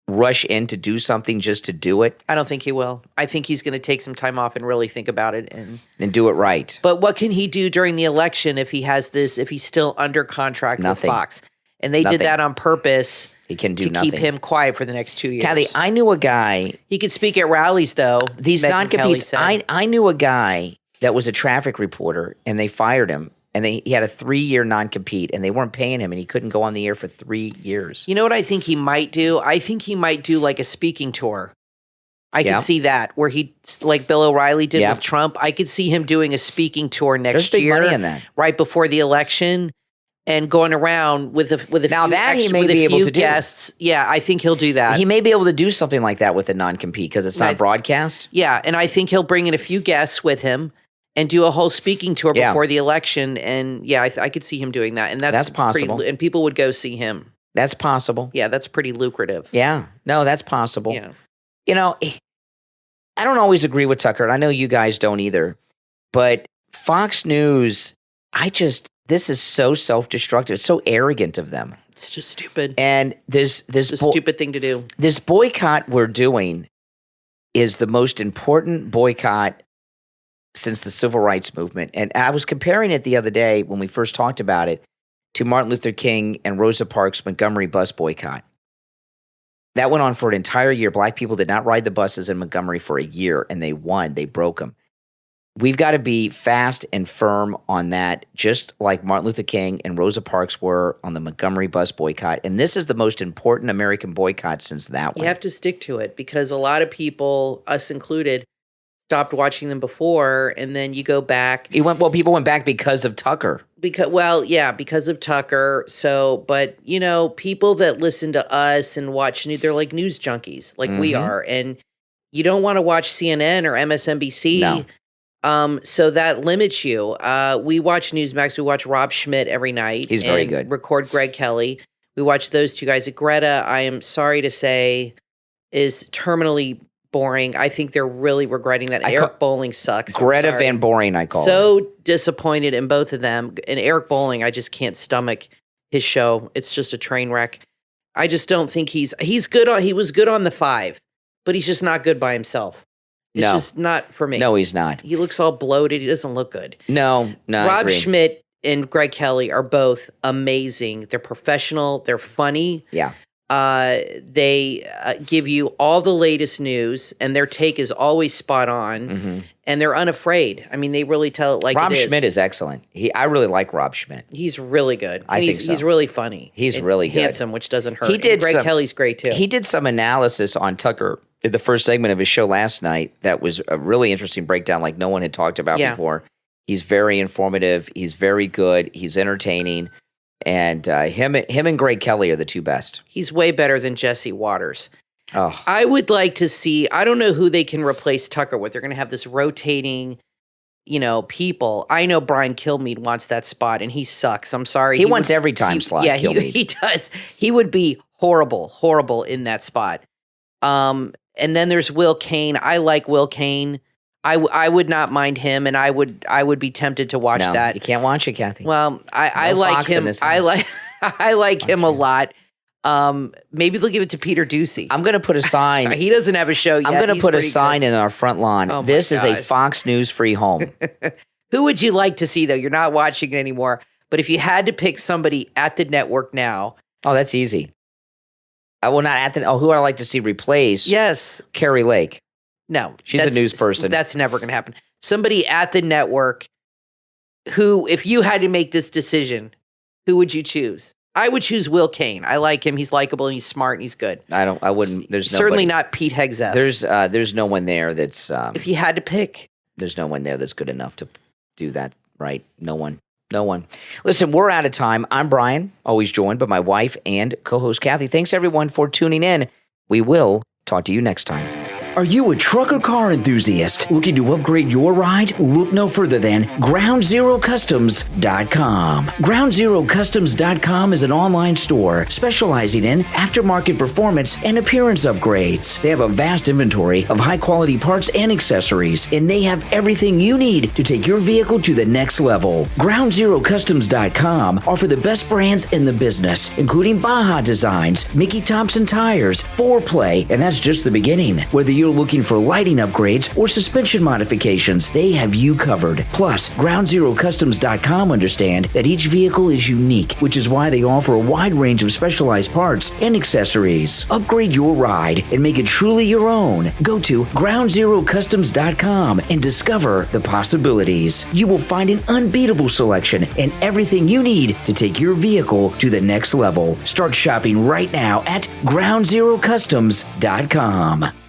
rush in to do something just to do it. I don't think he will. I think he's going to take some time off and really think about it and do it right. But what can he do during the election if he's still under contract with Fox? And they did that on purpose. He can do to nothing. keep him quiet for the next 2 years. Kathy, I knew a guy. He could speak at rallies, though. These non-competes. I knew a guy that was a traffic reporter, and they fired him. And he had a 3-year non-compete, and they weren't paying him, and he couldn't go on the air for 3 years. You know what I think he might do? I think he might do like a speaking tour. I could see that, where he, like Bill O'Reilly did with Trump. I could see him doing a speaking tour next year. There's big money in that. Right before the election. And going around with a few guests. Yeah, I think he'll do that. He may be able to do something like that with a non-compete because it's not broadcast. Yeah, and I think he'll bring in a few guests with him and do a whole speaking tour before the election. And yeah, I could see him doing that. And that's possible. And people would go see him. That's possible. Yeah, that's pretty lucrative. Yeah, no, that's possible. Yeah. You know, I don't always agree with Tucker, and I know you guys don't either. But Fox News, this is so self-destructive. It's so arrogant of them. It's just stupid. And this stupid thing to do. This boycott we're doing is the most important boycott since the civil rights movement. And I was comparing it the other day when we first talked about it to Martin Luther King and Rosa Parks' Montgomery bus boycott. That went on for an entire year. Black people did not ride the buses in Montgomery for a year, and they won. They broke them. We've got to be fast and firm on that, just like Martin Luther King and Rosa Parks were on the Montgomery bus boycott. And this is the most important American boycott since that one. You have to stick to it because a lot of people, us included, stopped watching them before, and then you go back. People went back because of Tucker. Because of Tucker. So, but, people that listen to us and watch news, they're like news junkies, like we are. And you don't want to watch CNN or MSNBC. No. So that limits you. We watch Newsmax. We watch Rob Schmidt every night. He's very good. Record Greg Kelly. We watch those two guys. Greta, I am sorry to say, is terminally boring. I think they're really regretting that. Eric Bolling sucks. Greta Van Boring, I call him. So disappointed in both of them. And Eric Bolling, I just can't stomach his show. It's just a train wreck. I just don't think he was good on the 5, but he's just not good by himself. It's just not for me. No, he's not. He looks all bloated. He doesn't look good. No. Rob Schmidt and Greg Kelly are both amazing. They're professional. They're funny. Yeah. They give you all the latest news, and their take is always spot on, and they're unafraid. I mean, they really tell it like Rob it is. Schmidt is excellent. I really like Rob Schmidt. He's really good. I think so. He's really funny. He's really good. Handsome, which doesn't hurt. Greg Kelly's great, too. He did some analysis on Tucker in the first segment of his show last night. That was a really interesting breakdown like no one had talked about before. He's very informative. He's very good. He's entertaining. And him and Greg Kelly are the two best. He's way better than Jesse Waters. Oh. I would like to see, I don't know who they can replace Tucker with. They're going to have this rotating, people. I know Brian Kilmeade wants that spot, and he sucks. I'm sorry. He wants every time slot. Yeah, he does. He would be horrible in that spot. And then there's Will Cain. I like Will Cain. I would not mind him, and I would be tempted to watch that. You can't watch it, Kathy. Well, I like him. I like him a lot. Maybe they'll give it to Peter Ducey. I'm going to put a sign. He doesn't have a show yet. I'm going to put a sign in our front lawn. Oh, this is a Fox News free home. Who would you like to see, though? You're not watching it anymore. But if you had to pick somebody at the network now. Oh, that's easy. I will not at the. Oh, who would I like to see replace? Yes. Carrie Lake. No. She's a news person. That's never going to happen. Somebody at the network who, if you had to make this decision, who would you choose? I would choose Will Cain. I like him. He's likable and he's smart and he's good. I wouldn't. There's certainly not Pete Hegseth. There's no one there that's. If you had to pick. There's no one there that's good enough to do that, right? No one. Listen, we're out of time. I'm Brian, always joined by my wife and co-host Kathy. Thanks everyone for tuning in. We will talk to you next time. Are you a truck or car enthusiast looking to upgrade your ride? Look no further than GroundZeroCustoms.com. GroundZeroCustoms.com is an online store specializing in aftermarket performance and appearance upgrades. They have a vast inventory of high-quality parts and accessories, and they have everything you need to take your vehicle to the next level. GroundZeroCustoms.com offer the best brands in the business, including Baja Designs, Mickey Thompson Tires, 4Play, and that's just the beginning. Whether you're looking for lighting upgrades or suspension modifications, they have you covered. Plus, GroundZeroCustoms.com understand that each vehicle is unique, which is why they offer a wide range of specialized parts and accessories. Upgrade your ride and make it truly your own. Go to GroundZeroCustoms.com and discover the possibilities. You will find an unbeatable selection and everything you need to take your vehicle to the next level. Start shopping right now at GroundZeroCustoms.com.